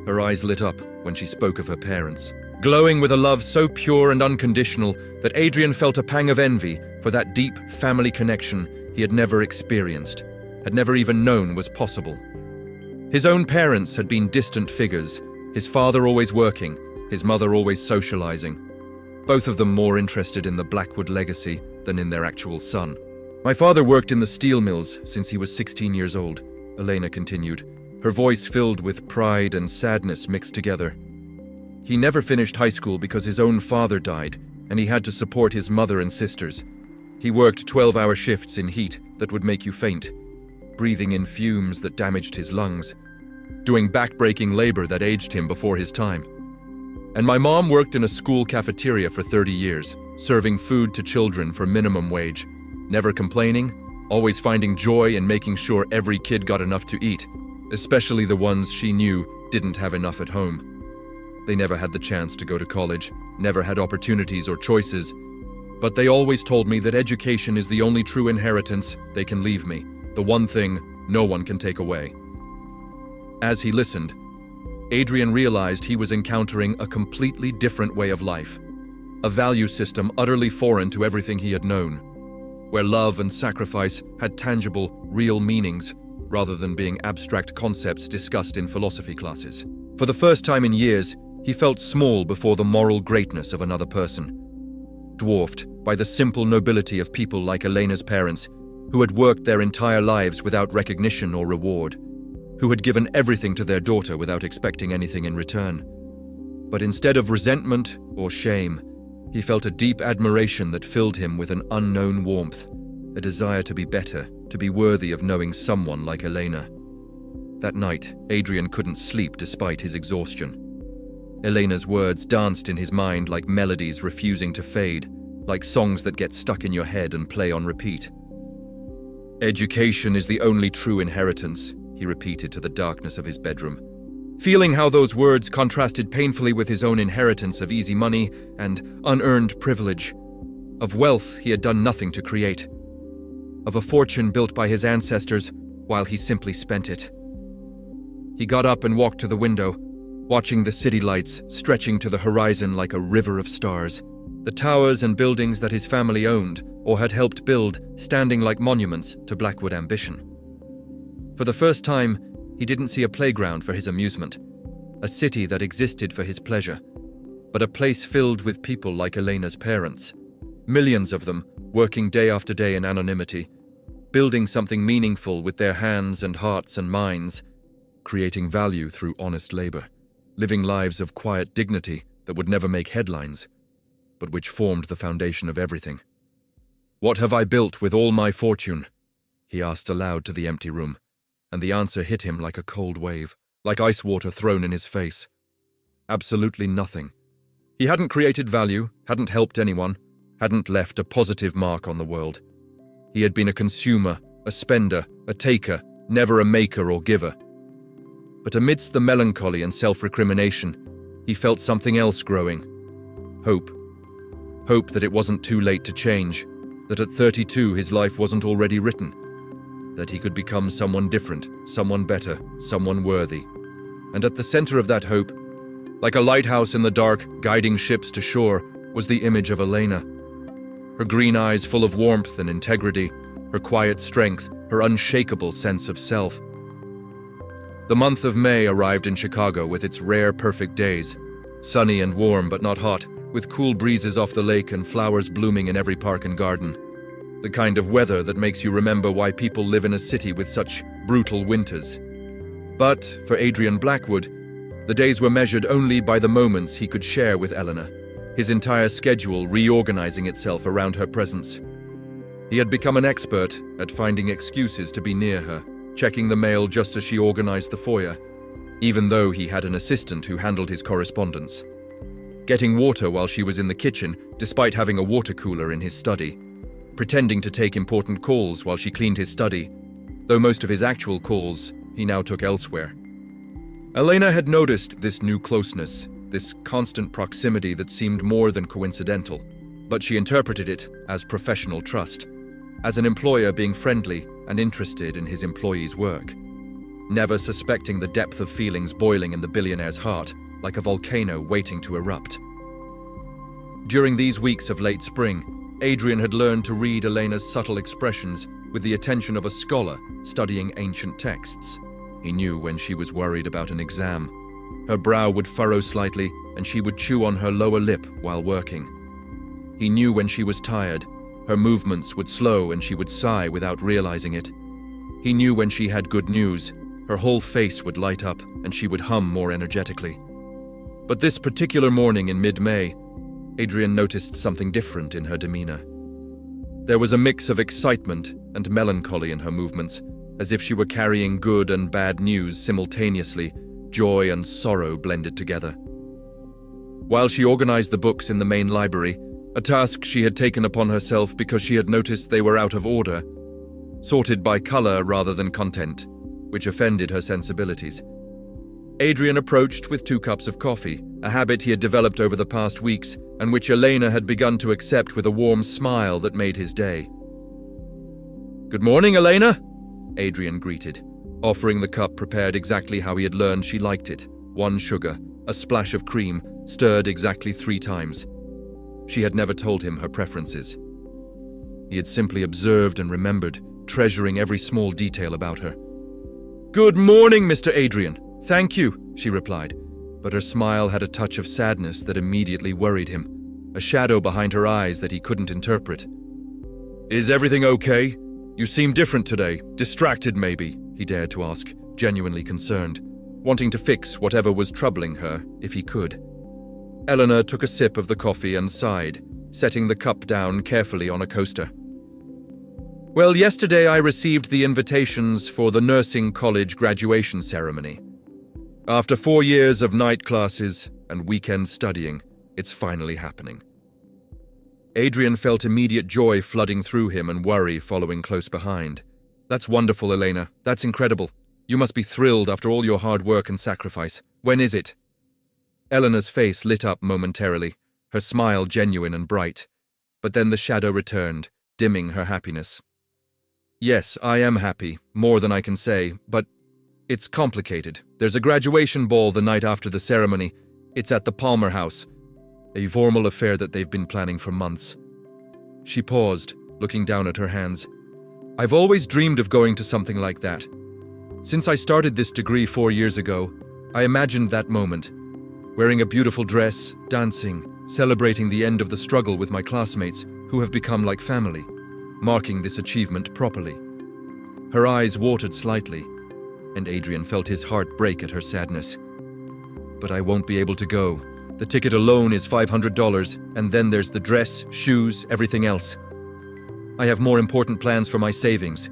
Her eyes lit up when she spoke of her parents, glowing with a love so pure and unconditional that Adrian felt a pang of envy for that deep family connection he had never experienced, had never even known was possible. His own parents had been distant figures, his father always working, his mother always socializing, both of them more interested in the Blackwood legacy than in their actual son. "My father worked in the steel mills since he was 16 years old," Elena continued, her voice filled with pride and sadness mixed together. "He never finished high school because his own father died, and he had to support his mother and sisters. He worked 12-hour shifts in heat that would make you faint, breathing in fumes that damaged his lungs, doing back-breaking labor that aged him before his time. And my mom worked in a school cafeteria for 30 years, serving food to children for minimum wage, never complaining, always finding joy in making sure every kid got enough to eat, especially the ones she knew didn't have enough at home. They never had the chance to go to college, never had opportunities or choices, but they always told me that education is the only true inheritance they can leave me, the one thing no one can take away." As he listened, Adrian realized he was encountering a completely different way of life, a value system utterly foreign to everything he had known, where love and sacrifice had tangible, real meanings, rather than being abstract concepts discussed in philosophy classes. For the first time in years, he felt small before the moral greatness of another person, dwarfed by the simple nobility of people like Elena's parents, who had worked their entire lives without recognition or reward, who had given everything to their daughter without expecting anything in return. But instead of resentment or shame, he felt a deep admiration that filled him with an unknown warmth, a desire to be better, to be worthy of knowing someone like Elena. That night, Adrian couldn't sleep despite his exhaustion. Elena's words danced in his mind like melodies refusing to fade, like songs that get stuck in your head and play on repeat. "Education is the only true inheritance," he repeated to the darkness of his bedroom, feeling how those words contrasted painfully with his own inheritance of easy money and unearned privilege, of wealth he had done nothing to create, of a fortune built by his ancestors while he simply spent it. He got up and walked to the window, watching the city lights stretching to the horizon like a river of stars, the towers and buildings that his family owned or had helped build standing like monuments to Blackwood ambition. For the first time, he didn't see a playground for his amusement, a city that existed for his pleasure, but a place filled with people like Elena's parents, millions of them working day after day in anonymity, building something meaningful with their hands and hearts and minds, creating value through honest labor, living lives of quiet dignity that would never make headlines, but which formed the foundation of everything. "What have I built with all my fortune?" he asked aloud to the empty room, and the answer hit him like a cold wave, like ice water thrown in his face. Absolutely nothing. He hadn't created value, hadn't helped anyone, hadn't left a positive mark on the world. He had been a consumer, a spender, a taker, never a maker or giver. But amidst the melancholy and self-recrimination, he felt something else growing. Hope. Hope that it wasn't too late to change, that at 32 his life wasn't already written, that he could become someone different, someone better, someone worthy. And at the center of that hope, like a lighthouse in the dark guiding ships to shore, was the image of Elena. Her green eyes full of warmth and integrity, her quiet strength, her unshakable sense of self. The month of May arrived in Chicago with its rare perfect days, sunny and warm but not hot, with cool breezes off the lake and flowers blooming in every park and garden. The kind of weather that makes you remember why people live in a city with such brutal winters. But for Adrian Blackwood, the days were measured only by the moments he could share with Eleanor, his entire schedule reorganizing itself around her presence. He had become an expert at finding excuses to be near her, checking the mail just as she organized the foyer, even though he had an assistant who handled his correspondence. Getting water while she was in the kitchen, despite having a water cooler in his study. Pretending to take important calls while she cleaned his study, though most of his actual calls he now took elsewhere. Elena had noticed this new closeness, this constant proximity that seemed more than coincidental, but she interpreted it as professional trust, as an employer being friendly and interested in his employees' work, never suspecting the depth of feelings boiling in the billionaire's heart, like a volcano waiting to erupt. During these weeks of late spring, Adrian had learned to read Elena's subtle expressions with the attention of a scholar studying ancient texts. He knew when she was worried about an exam. Her brow would furrow slightly, and she would chew on her lower lip while working. He knew when she was tired. Her movements would slow and she would sigh without realizing it. He knew when she had good news. Her whole face would light up and she would hum more energetically. But this particular morning in mid-May, Adrian noticed something different in her demeanor. There was a mix of excitement and melancholy in her movements, as if she were carrying good and bad news simultaneously, joy and sorrow blended together. While she organized the books in the main library, a task she had taken upon herself because she had noticed they were out of order, sorted by color rather than content, which offended her sensibilities. Adrian approached with 2 cups of coffee, a habit he had developed over the past weeks and which Elena had begun to accept with a warm smile that made his day. "Good morning, Elena," Adrian greeted, offering the cup prepared exactly how he had learned she liked it. 1 sugar, a splash of cream, stirred exactly 3 times. She had never told him her preferences. He had simply observed and remembered, treasuring every small detail about her. "Good morning, Mr. Adrian. Thank you," she replied, but her smile had a touch of sadness that immediately worried him, a shadow behind her eyes that he couldn't interpret. "Is everything okay? You seem different today, distracted maybe," he dared to ask, genuinely concerned, wanting to fix whatever was troubling her if he could. Eleanor took a sip of the coffee and sighed, setting the cup down carefully on a coaster. "Well, yesterday I received the invitations for the nursing college graduation ceremony. After 4 years of night classes and weekend studying, it's finally happening." Adrian felt immediate joy flooding through him and worry following close behind. "That's wonderful, Elena. That's incredible. You must be thrilled after all your hard work and sacrifice. When is it?" Eleanor's face lit up momentarily, her smile genuine and bright. But then the shadow returned, dimming her happiness. "Yes, I am happy, more than I can say, but it's complicated. There's a graduation ball the night after the ceremony. It's at the Palmer House, a formal affair that they've been planning for months." She paused, looking down at her hands. "I've always dreamed of going to something like that. Since I started this degree 4 years ago, I imagined that moment, wearing a beautiful dress, dancing, celebrating the end of the struggle with my classmates who have become like family, marking this achievement properly." Her eyes watered slightly, and Adrian felt his heart break at her sadness. "But I won't be able to go. The ticket alone is $500, and then there's the dress, shoes, everything else. I have more important plans for my savings,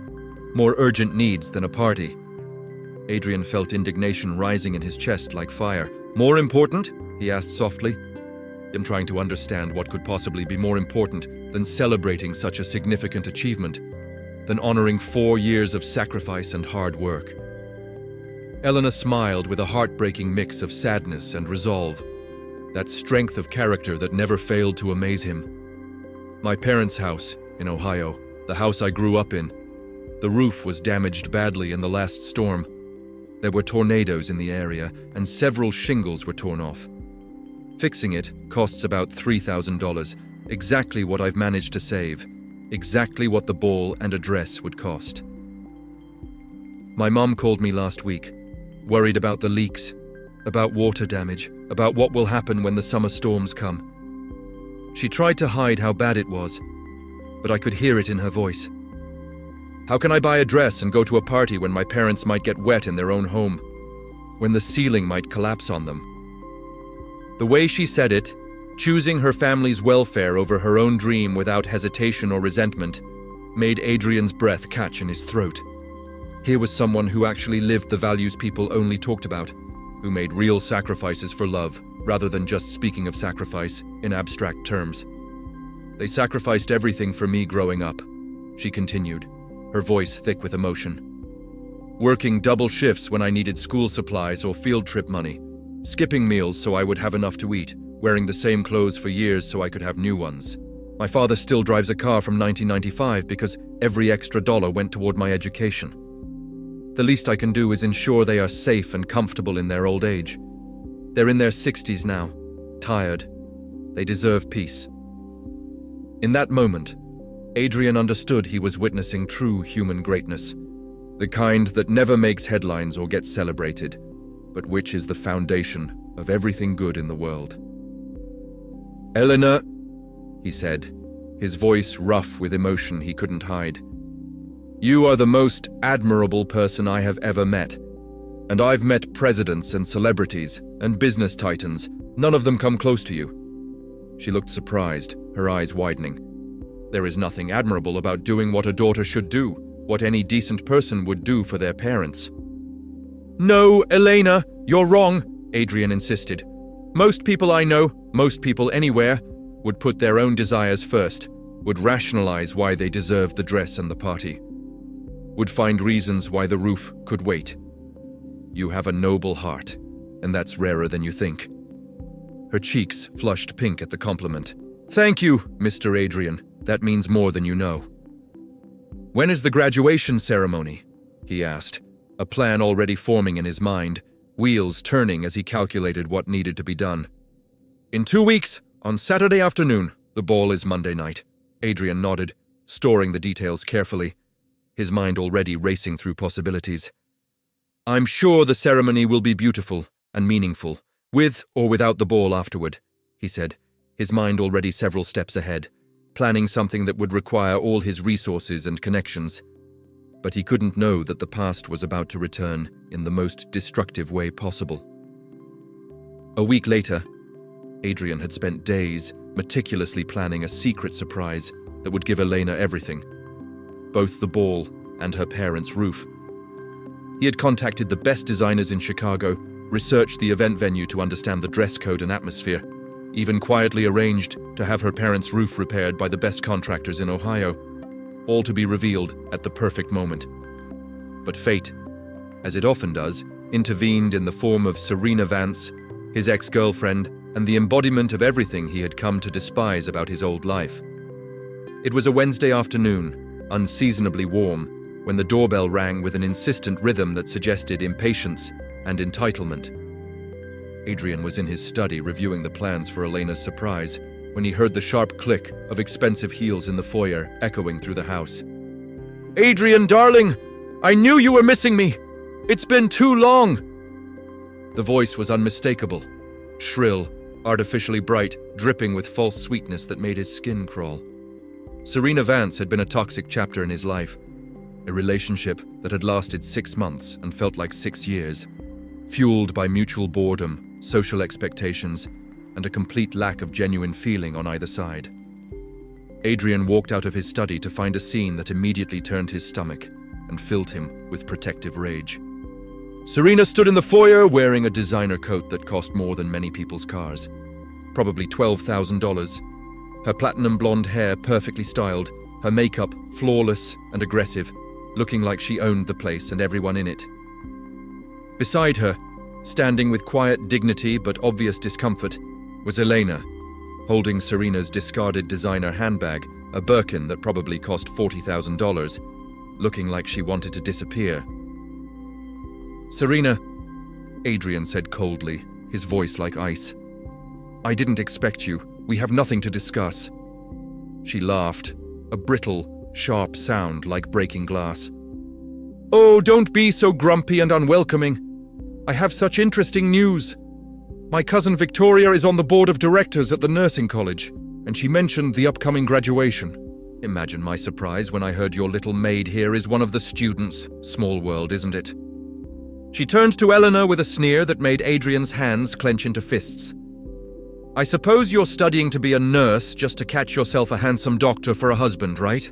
more urgent needs than a party." Adrian felt indignation rising in his chest like fire. "More important?" he asked softly. "I'm trying to understand what could possibly be more important than celebrating such a significant achievement, than honoring 4 years of sacrifice and hard work. Elena smiled with a heartbreaking mix of sadness and resolve, that strength of character that never failed to amaze him. My parents' house in Ohio, the house I grew up in, the roof was damaged badly in the last storm. There were tornadoes in the area, and several shingles were torn off. Fixing it costs about $3,000, exactly what I've managed to save, exactly what the ball and a dress would cost. My mom called me last week, worried about the leaks, about water damage, about what will happen when the summer storms come. She tried to hide how bad it was, but I could hear it in her voice. How can I buy a dress and go to a party when my parents might get wet in their own home, when the ceiling might collapse on them? The way she said it, choosing her family's welfare over her own dream without hesitation or resentment, made Adrian's breath catch in his throat. Here was someone who actually lived the values people only talked about, who made real sacrifices for love, rather than just speaking of sacrifice in abstract terms. They sacrificed everything for me growing up, she continued, her voice thick with emotion. Working double shifts when I needed school supplies or field trip money, skipping meals so I would have enough to eat, wearing the same clothes for years so I could have new ones. My father still drives a car from 1995 because every extra dollar went toward my education. The least I can do is ensure they are safe and comfortable in their old age. They're in their 60s now, tired. They deserve peace. In that moment, Adrian understood he was witnessing true human greatness, the kind that never makes headlines or gets celebrated, but which is the foundation of everything good in the world. "Elena," he said, his voice rough with emotion he couldn't hide. "You are the most admirable person I have ever met, and I've met presidents and celebrities and business titans. None of them come close to you." She looked surprised, her eyes widening. There is nothing admirable about doing what a daughter should do, what any decent person would do for their parents. "No, Elena, you're wrong," Adrian insisted. "Most people I know, most people anywhere, would put their own desires first, would rationalize why they deserved the dress and the party, would find reasons why the roof could wait. You have a noble heart, and that's rarer than you think." Her cheeks flushed pink at the compliment. "Thank you, Mr. Adrian. That means more than you know." "When is the graduation ceremony?" he asked, a plan already forming in his mind, wheels turning as he calculated what needed to be done. "In 2 weeks, on Saturday afternoon. The ball is Monday night." Adrian nodded, storing the details carefully, his mind already racing through possibilities. "I'm sure the ceremony will be beautiful and meaningful, with or without the ball afterward," he said, his mind already several steps ahead, planning something that would require all his resources and connections. But he couldn't know that the past was about to return in the most destructive way possible. A week later, Adrian had spent days meticulously planning a secret surprise that would give Elena everything, both the ball and her parents' roof. He had contacted the best designers in Chicago, researched the event venue to understand the dress code and atmosphere, even quietly arranged to have her parents' roof repaired by the best contractors in Ohio, all to be revealed at the perfect moment. But fate, as it often does, intervened in the form of Serena Vance, his ex-girlfriend, and the embodiment of everything he had come to despise about his old life. It was a Wednesday afternoon, unseasonably warm, when the doorbell rang with an insistent rhythm that suggested impatience and entitlement. Adrian was in his study reviewing the plans for Elena's surprise when he heard the sharp click of expensive heels in the foyer echoing through the house. "Adrian, darling! I knew you were missing me! It's been too long!" The voice was unmistakable, shrill, artificially bright, dripping with false sweetness that made his skin crawl. Serena Vance had been a toxic chapter in his life, a relationship that had lasted 6 months and felt like 6 years, fueled by mutual boredom, social expectations, and a complete lack of genuine feeling on either side. Adrian walked out of his study to find a scene that immediately turned his stomach and filled him with protective rage. Serena stood in the foyer wearing a designer coat that cost more than many people's cars, probably $12,000. her platinum blonde hair perfectly styled, her makeup flawless and aggressive, looking like she owned the place and everyone in it. Beside her, standing with quiet dignity but obvious discomfort, was Elena, holding Serena's discarded designer handbag, a Birkin that probably cost $40,000, looking like she wanted to disappear. "Serena," Adrian said coldly, his voice like ice. "I didn't expect you. We have nothing to discuss." She laughed, a brittle, sharp sound like breaking glass. "Oh, don't be so grumpy and unwelcoming. I have such interesting news. My cousin Victoria is on the board of directors at the nursing college, and she mentioned the upcoming graduation. Imagine my surprise when I heard your little maid here is one of the students. Small world, isn't it?" She turned to Eleanor with a sneer that made Adrian's hands clench into fists. "I suppose you're studying to be a nurse just to catch yourself a handsome doctor for a husband, right?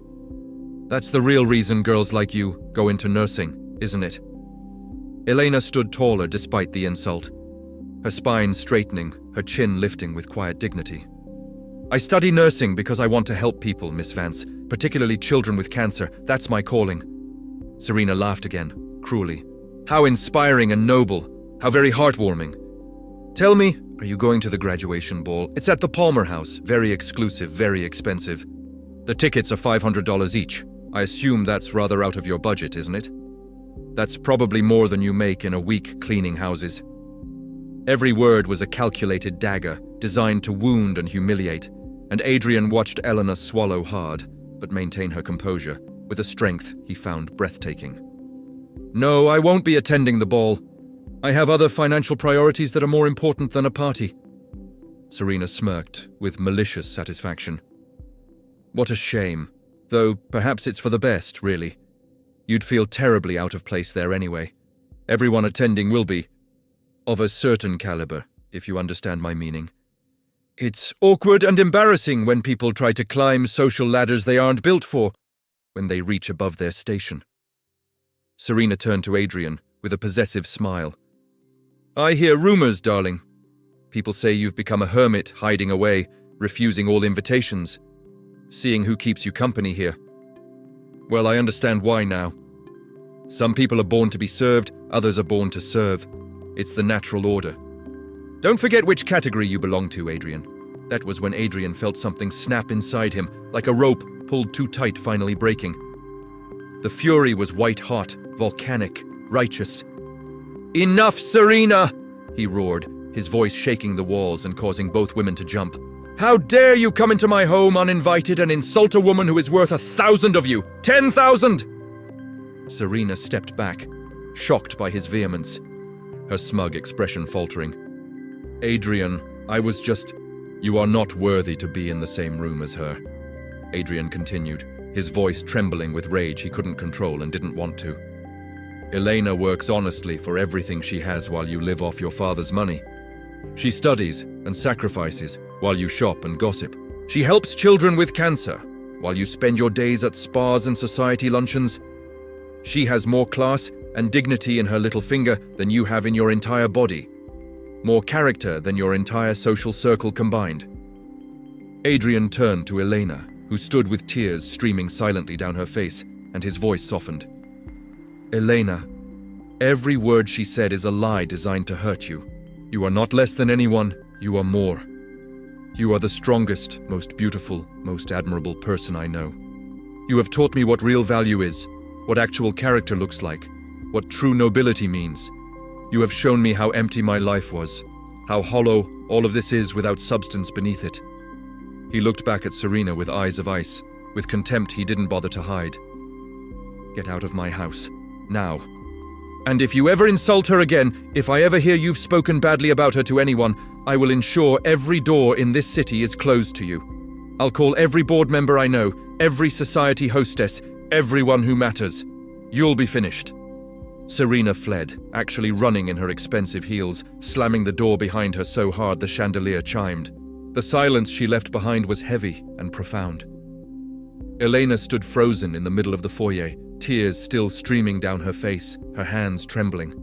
That's the real reason girls like you go into nursing, isn't it?" Elena stood taller despite the insult, her spine straightening, her chin lifting with quiet dignity. "I study nursing because I want to help people, Miss Vance, particularly children with cancer. That's my calling." Serena laughed again, cruelly. "How inspiring and noble. How very heartwarming. Tell me, are you going to the graduation ball? It's at the Palmer House. Very exclusive, very expensive. The tickets are $500 each. I assume that's rather out of your budget, isn't it? That's probably more than you make in a week cleaning houses." Every word was a calculated dagger, designed to wound and humiliate, and Adrian watched Eleanor swallow hard, but maintain her composure, with a strength he found breathtaking. "No, I won't be attending the ball. I have other financial priorities that are more important than a party." Serena smirked, with malicious satisfaction. "What a shame. Though perhaps it's for the best, really. You'd feel terribly out of place there anyway. Everyone attending will be of a certain caliber, if you understand my meaning. It's awkward and embarrassing when people try to climb social ladders they aren't built for, when they reach above their station." Serena turned to Adrian with a possessive smile. "I hear rumors, darling. People say you've become a hermit, hiding away, refusing all invitations, seeing who keeps you company here. Well, I understand why now. Some people are born to be served, others are born to serve. It's the natural order. Don't forget which category you belong to, Adrian." That was when Adrian felt something snap inside him, like a rope pulled too tight finally breaking. The fury was white-hot, volcanic, righteous. "Enough, Serena!" he roared, his voice shaking the walls and causing both women to jump. "How dare you come into my home uninvited and insult a woman who is worth 1,000 of you? 10,000! Serena stepped back, shocked by his vehemence, her smug expression faltering. "Adrian, I was just... You are not worthy to be in the same room as her," Adrian continued, his voice trembling with rage he couldn't control and didn't want to. "Elena works honestly for everything she has while you live off your father's money. She studies and sacrifices while you shop and gossip. She helps children with cancer while you spend your days at spas and society luncheons. She has more class and dignity in her little finger than you have in your entire body. More character than your entire social circle combined." Adrian turned to Elena, who stood with tears streaming silently down her face, and his voice softened. "Elena, every word she said is a lie designed to hurt you. You are not less than anyone, you are more. You are the strongest, most beautiful, most admirable person I know. You have taught me what real value is, what actual character looks like, what true nobility means. You have shown me how empty my life was, how hollow all of this is without substance beneath it." He looked back at Serena with eyes of ice, with contempt he didn't bother to hide. "Get out of my house, now. And if you ever insult her again, if I ever hear you've spoken badly about her to anyone, I will ensure every door in this city is closed to you. I'll call every board member I know, every society hostess, everyone who matters. You'll be finished." Serena fled, actually running in her expensive heels, slamming the door behind her so hard the chandelier chimed. The silence she left behind was heavy and profound. Elena stood frozen in the middle of the foyer, tears still streaming down her face, her hands trembling.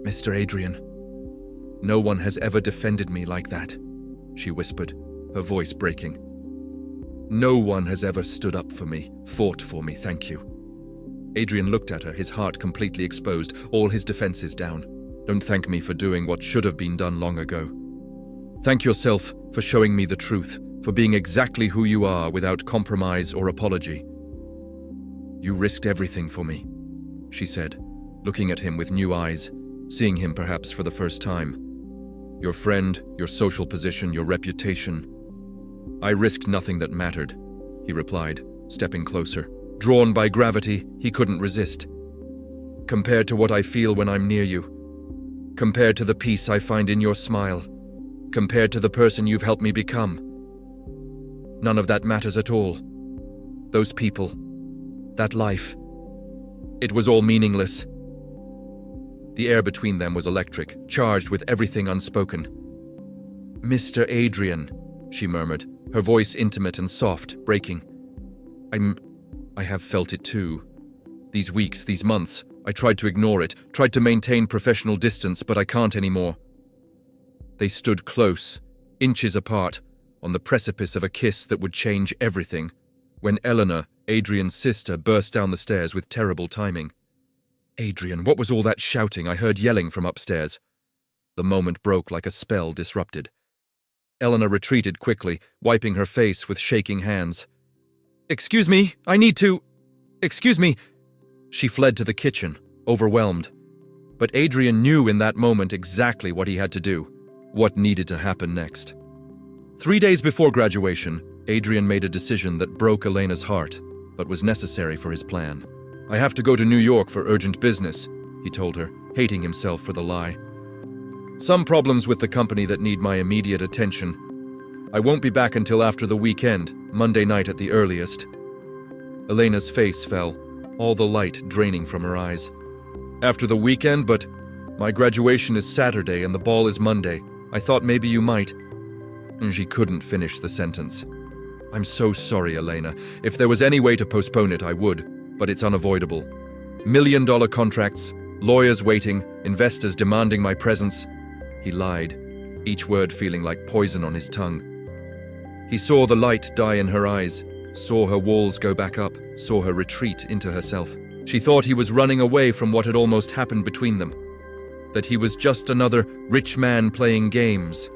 "Mr. Adrian, no one has ever defended me like that," she whispered, her voice breaking. No one has ever stood up for me, fought for me, thank you. Adrian looked at her, his heart completely exposed, all his defenses down. Don't thank me for doing what should have been done long ago. Thank yourself for showing me the truth, for being exactly who you are without compromise or apology. You risked everything for me, she said, looking at him with new eyes, seeing him perhaps for the first time. Your friend, your social position, your reputation. I risked nothing that mattered, he replied, stepping closer. Drawn by gravity, he couldn't resist. Compared to what I feel when I'm near you, compared to the peace I find in your smile, compared to the person you've helped me become, none of that matters at all. Those people, that life, it was all meaningless. The air between them was electric, charged with everything unspoken. Mr. Adrian, she murmured, her voice intimate and soft, breaking. I have felt it too. These weeks, these months, I tried to ignore it, tried to maintain professional distance, but I can't anymore. They stood close, inches apart, on the precipice of a kiss that would change everything, when Eleanor, Adrian's sister, burst down the stairs with terrible timing. Adrian, what was all that shouting I heard yelling from upstairs? The moment broke like a spell disrupted. Eleanor retreated quickly, wiping her face with shaking hands. Excuse me, I need to... Excuse me. She fled to the kitchen, overwhelmed. But Adrian knew in that moment exactly what he had to do, what needed to happen next. 3 days before graduation, Adrian made a decision that broke Elena's heart, but was necessary for his plan. I have to go to New York for urgent business, he told her, hating himself for the lie. Some problems with the company that need my immediate attention. I won't be back until after the weekend, Monday night at the earliest. Elena's face fell, all the light draining from her eyes. After the weekend, but my graduation is Saturday and the ball is Monday. I thought maybe you might. And she couldn't finish the sentence. I'm so sorry, Elena. If there was any way to postpone it, I would, but it's unavoidable. $1 million contracts, lawyers waiting, investors demanding my presence. He lied, each word feeling like poison on his tongue. He saw the light die in her eyes, saw her walls go back up, saw her retreat into herself. She thought he was running away from what had almost happened between them, that he was just another rich man playing games,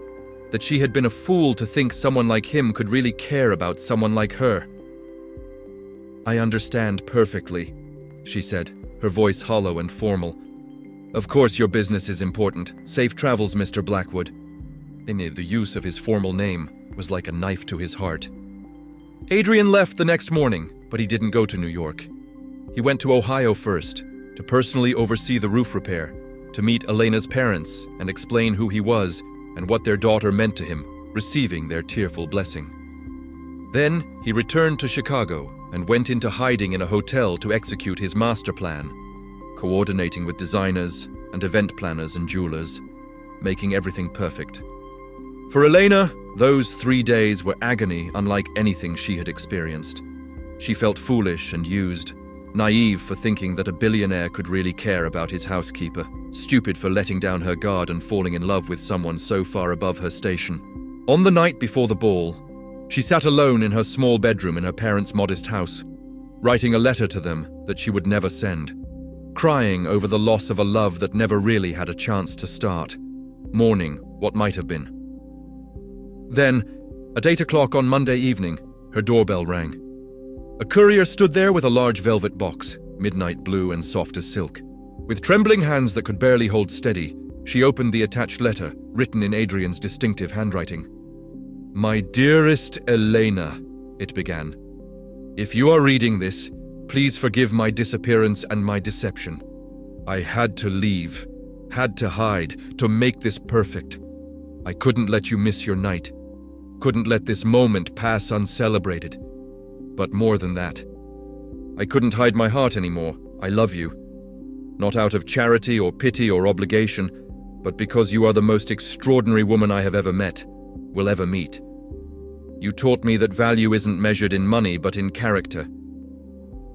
that she had been a fool to think someone like him could really care about someone like her. I understand perfectly, she said, her voice hollow and formal. Of course your business is important. Safe travels, Mr. Blackwood. The use of his formal name was like a knife to his heart. Adrian left the next morning, but he didn't go to New York. He went to Ohio first, to personally oversee the roof repair, to meet Elena's parents and explain who he was and what their daughter meant to him, receiving their tearful blessing. Then he returned to Chicago and went into hiding in a hotel to execute his master plan, coordinating with designers and event planners and jewelers, making everything perfect. For Elena, those 3 days were agony unlike anything she had experienced. She felt foolish and used, naive for thinking that a billionaire could really care about his housekeeper, stupid for letting down her guard and falling in love with someone so far above her station. On the night before the ball, she sat alone in her small bedroom in her parents' modest house, writing a letter to them that she would never send, crying over the loss of a love that never really had a chance to start, mourning what might have been. Then, at 8 o'clock on Monday evening, her doorbell rang. A courier stood there with a large velvet box, midnight blue and soft as silk. With trembling hands that could barely hold steady, she opened the attached letter, written in Adrian's distinctive handwriting. My dearest Elena, it began. If you are reading this, please forgive my disappearance and my deception. I had to leave, had to hide, to make this perfect. I couldn't let you miss your night, couldn't let this moment pass uncelebrated. But more than that, I couldn't hide my heart anymore. I love you. Not out of charity or pity or obligation, but because you are the most extraordinary woman I have ever met, will ever meet. You taught me that value isn't measured in money, but in character.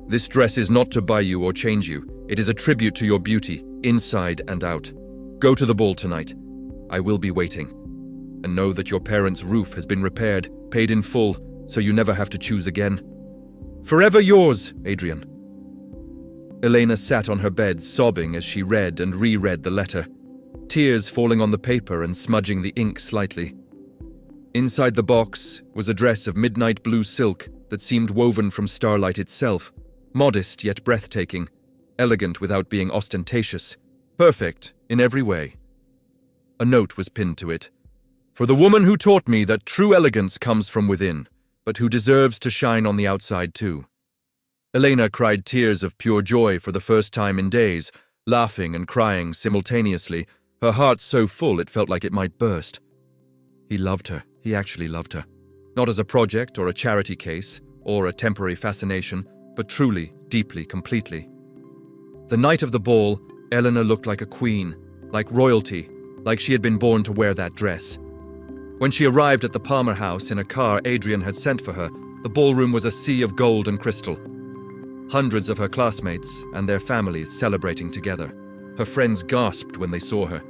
This dress is not to buy you or change you. It is a tribute to your beauty, inside and out. Go to the ball tonight. I will be waiting. And know that your parents' roof has been repaired, paid in full, so you never have to choose again. Forever yours, Adrian. Elena sat on her bed, sobbing as she read and reread the letter, tears falling on the paper and smudging the ink slightly. Inside the box was a dress of midnight blue silk that seemed woven from starlight itself, modest yet breathtaking, elegant without being ostentatious, perfect in every way. A note was pinned to it. For the woman who taught me that true elegance comes from within, but who deserves to shine on the outside too. Elena cried tears of pure joy for the first time in days, laughing and crying simultaneously, her heart so full it felt like it might burst. He loved her. He actually loved her. Not as a project or a charity case or a temporary fascination, but truly, deeply, completely. The night of the ball, Elena looked like a queen, like royalty, like she had been born to wear that dress. When she arrived at the Palmer house in a car Adrian had sent for her, the ballroom was a sea of gold and crystal. Hundreds of her classmates and their families celebrating together. Her friends gasped when they saw her.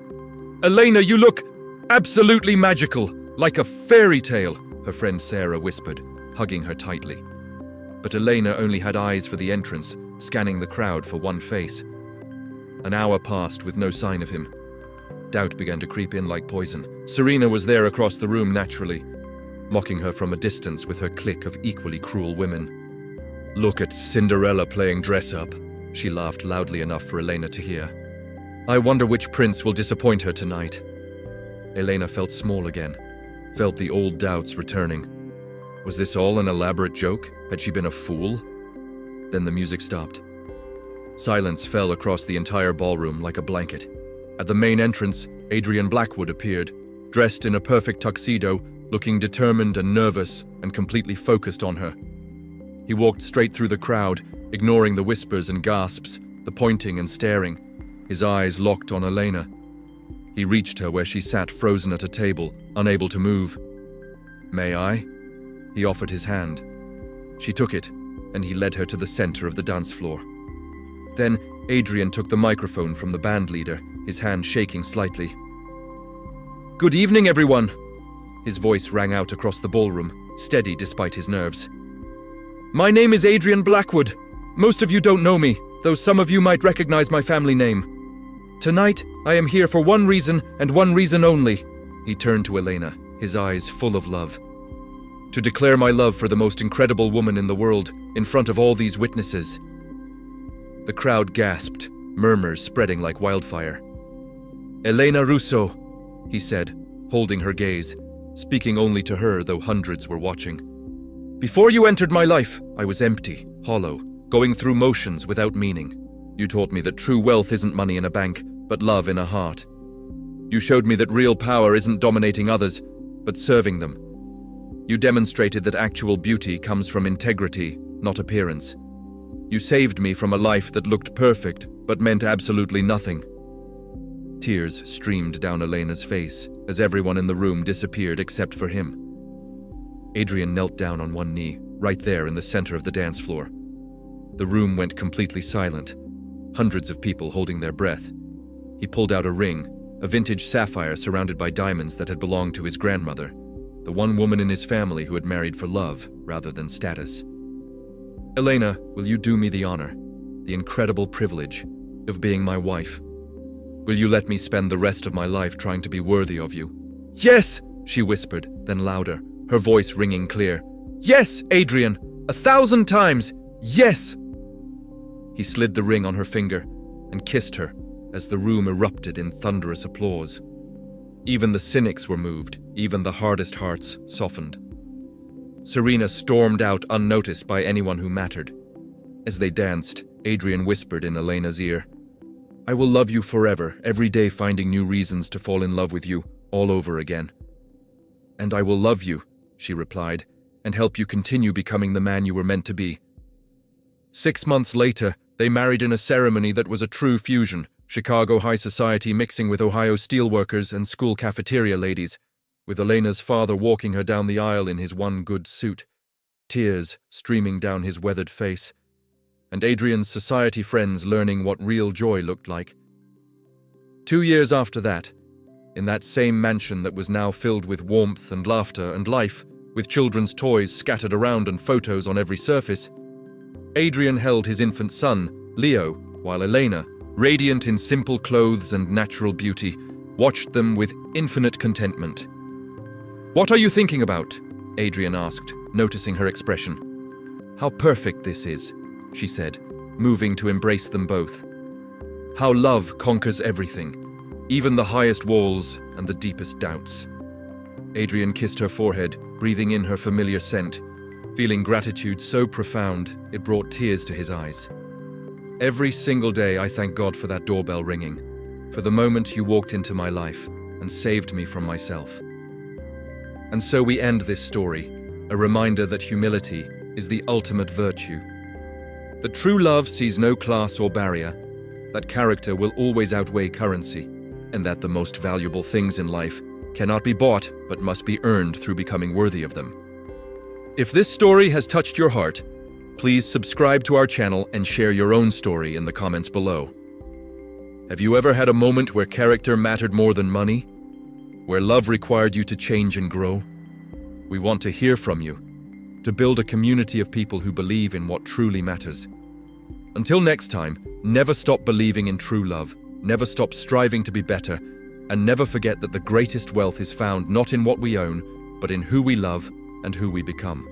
"Elena, you look absolutely magical, like a fairy tale," her friend Sarah whispered, hugging her tightly. But Elena only had eyes for the entrance, scanning the crowd for one face. An hour passed with no sign of him. Doubt began to creep in like poison. Serena was there across the room naturally, mocking her from a distance with her clique of equally cruel women. "Look at Cinderella playing dress-up," she laughed loudly enough for Elena to hear. "I wonder which prince will disappoint her tonight." Elena felt small again, felt the old doubts returning. Was this all an elaborate joke? Had she been a fool? Then the music stopped. Silence fell across the entire ballroom like a blanket. At the main entrance, Adrian Blackwood appeared, dressed in a perfect tuxedo, looking determined and nervous and completely focused on her. He walked straight through the crowd, ignoring the whispers and gasps, the pointing and staring, his eyes locked on Elena. He reached her where she sat frozen at a table, unable to move. "May I?" He offered his hand. She took it, and he led her to the center of the dance floor. Then Adrian took the microphone from the band leader, his hand shaking slightly. "Good evening, everyone!" His voice rang out across the ballroom, steady despite his nerves. "My name is Adrian Blackwood. Most of you don't know me, though some of you might recognize my family name. Tonight, I am here for one reason and one reason only." He turned to Elena, his eyes full of love. "To declare my love for the most incredible woman in the world, in front of all these witnesses." The crowd gasped, murmurs spreading like wildfire. "Elena Russo," he said, holding her gaze, speaking only to her though hundreds were watching. "Before you entered my life, I was empty, hollow, going through motions without meaning. You taught me that true wealth isn't money in a bank, but love in a heart. You showed me that real power isn't dominating others, but serving them. You demonstrated that actual beauty comes from integrity, not appearance. You saved me from a life that looked perfect, but meant absolutely nothing." Tears streamed down Elena's face as everyone in the room disappeared except for him. Adrian knelt down on one knee, right there in the center of the dance floor. The room went completely silent, hundreds of people holding their breath. He pulled out a ring, a vintage sapphire surrounded by diamonds that had belonged to his grandmother, the one woman in his family who had married for love rather than status. "Elena, will you do me the honor, the incredible privilege, of being my wife? Will you let me spend the rest of my life trying to be worthy of you?" "Yes," she whispered, then louder, her voice ringing clear. "Yes, Adrian, 1,000 times, yes!" He slid the ring on her finger and kissed her as the room erupted in thunderous applause. Even the cynics were moved, even the hardest hearts softened. Serena stormed out unnoticed by anyone who mattered. As they danced, Adrian whispered in Elena's ear, "I will love you forever, every day finding new reasons to fall in love with you, all over again." "And I will love you," she replied, "and help you continue becoming the man you were meant to be." 6 months later, they married in a ceremony that was a true fusion, Chicago high society mixing with Ohio steelworkers and school cafeteria ladies, with Elena's father walking her down the aisle in his one good suit, tears streaming down his weathered face, and Adrian's society friends learning what real joy looked like. 2 years after that, in that same mansion that was now filled with warmth and laughter and life, with children's toys scattered around and photos on every surface. Adrian held his infant son, Leo, while Elena, radiant in simple clothes and natural beauty, watched them with infinite contentment. "What are you thinking about?" Adrian asked, noticing her expression. "How perfect this is," she said, moving to embrace them both. "How love conquers everything, even the highest walls and the deepest doubts." Adrian kissed her forehead, breathing in her familiar scent, feeling gratitude so profound it brought tears to his eyes. "Every single day I thank God for that doorbell ringing, for the moment you walked into my life and saved me from myself." And so we end this story, a reminder that humility is the ultimate virtue. That true love sees no class or barrier, that character will always outweigh currency, and that the most valuable things in life cannot be bought but must be earned through becoming worthy of them. If this story has touched your heart, please subscribe to our channel and share your own story in the comments below. Have you ever had a moment where character mattered more than money? Where love required you to change and grow? We want to hear from you, to build a community of people who believe in what truly matters. Until next time, never stop believing in true love, never stop striving to be better, and never forget that the greatest wealth is found not in what we own, but in who we love and who we become.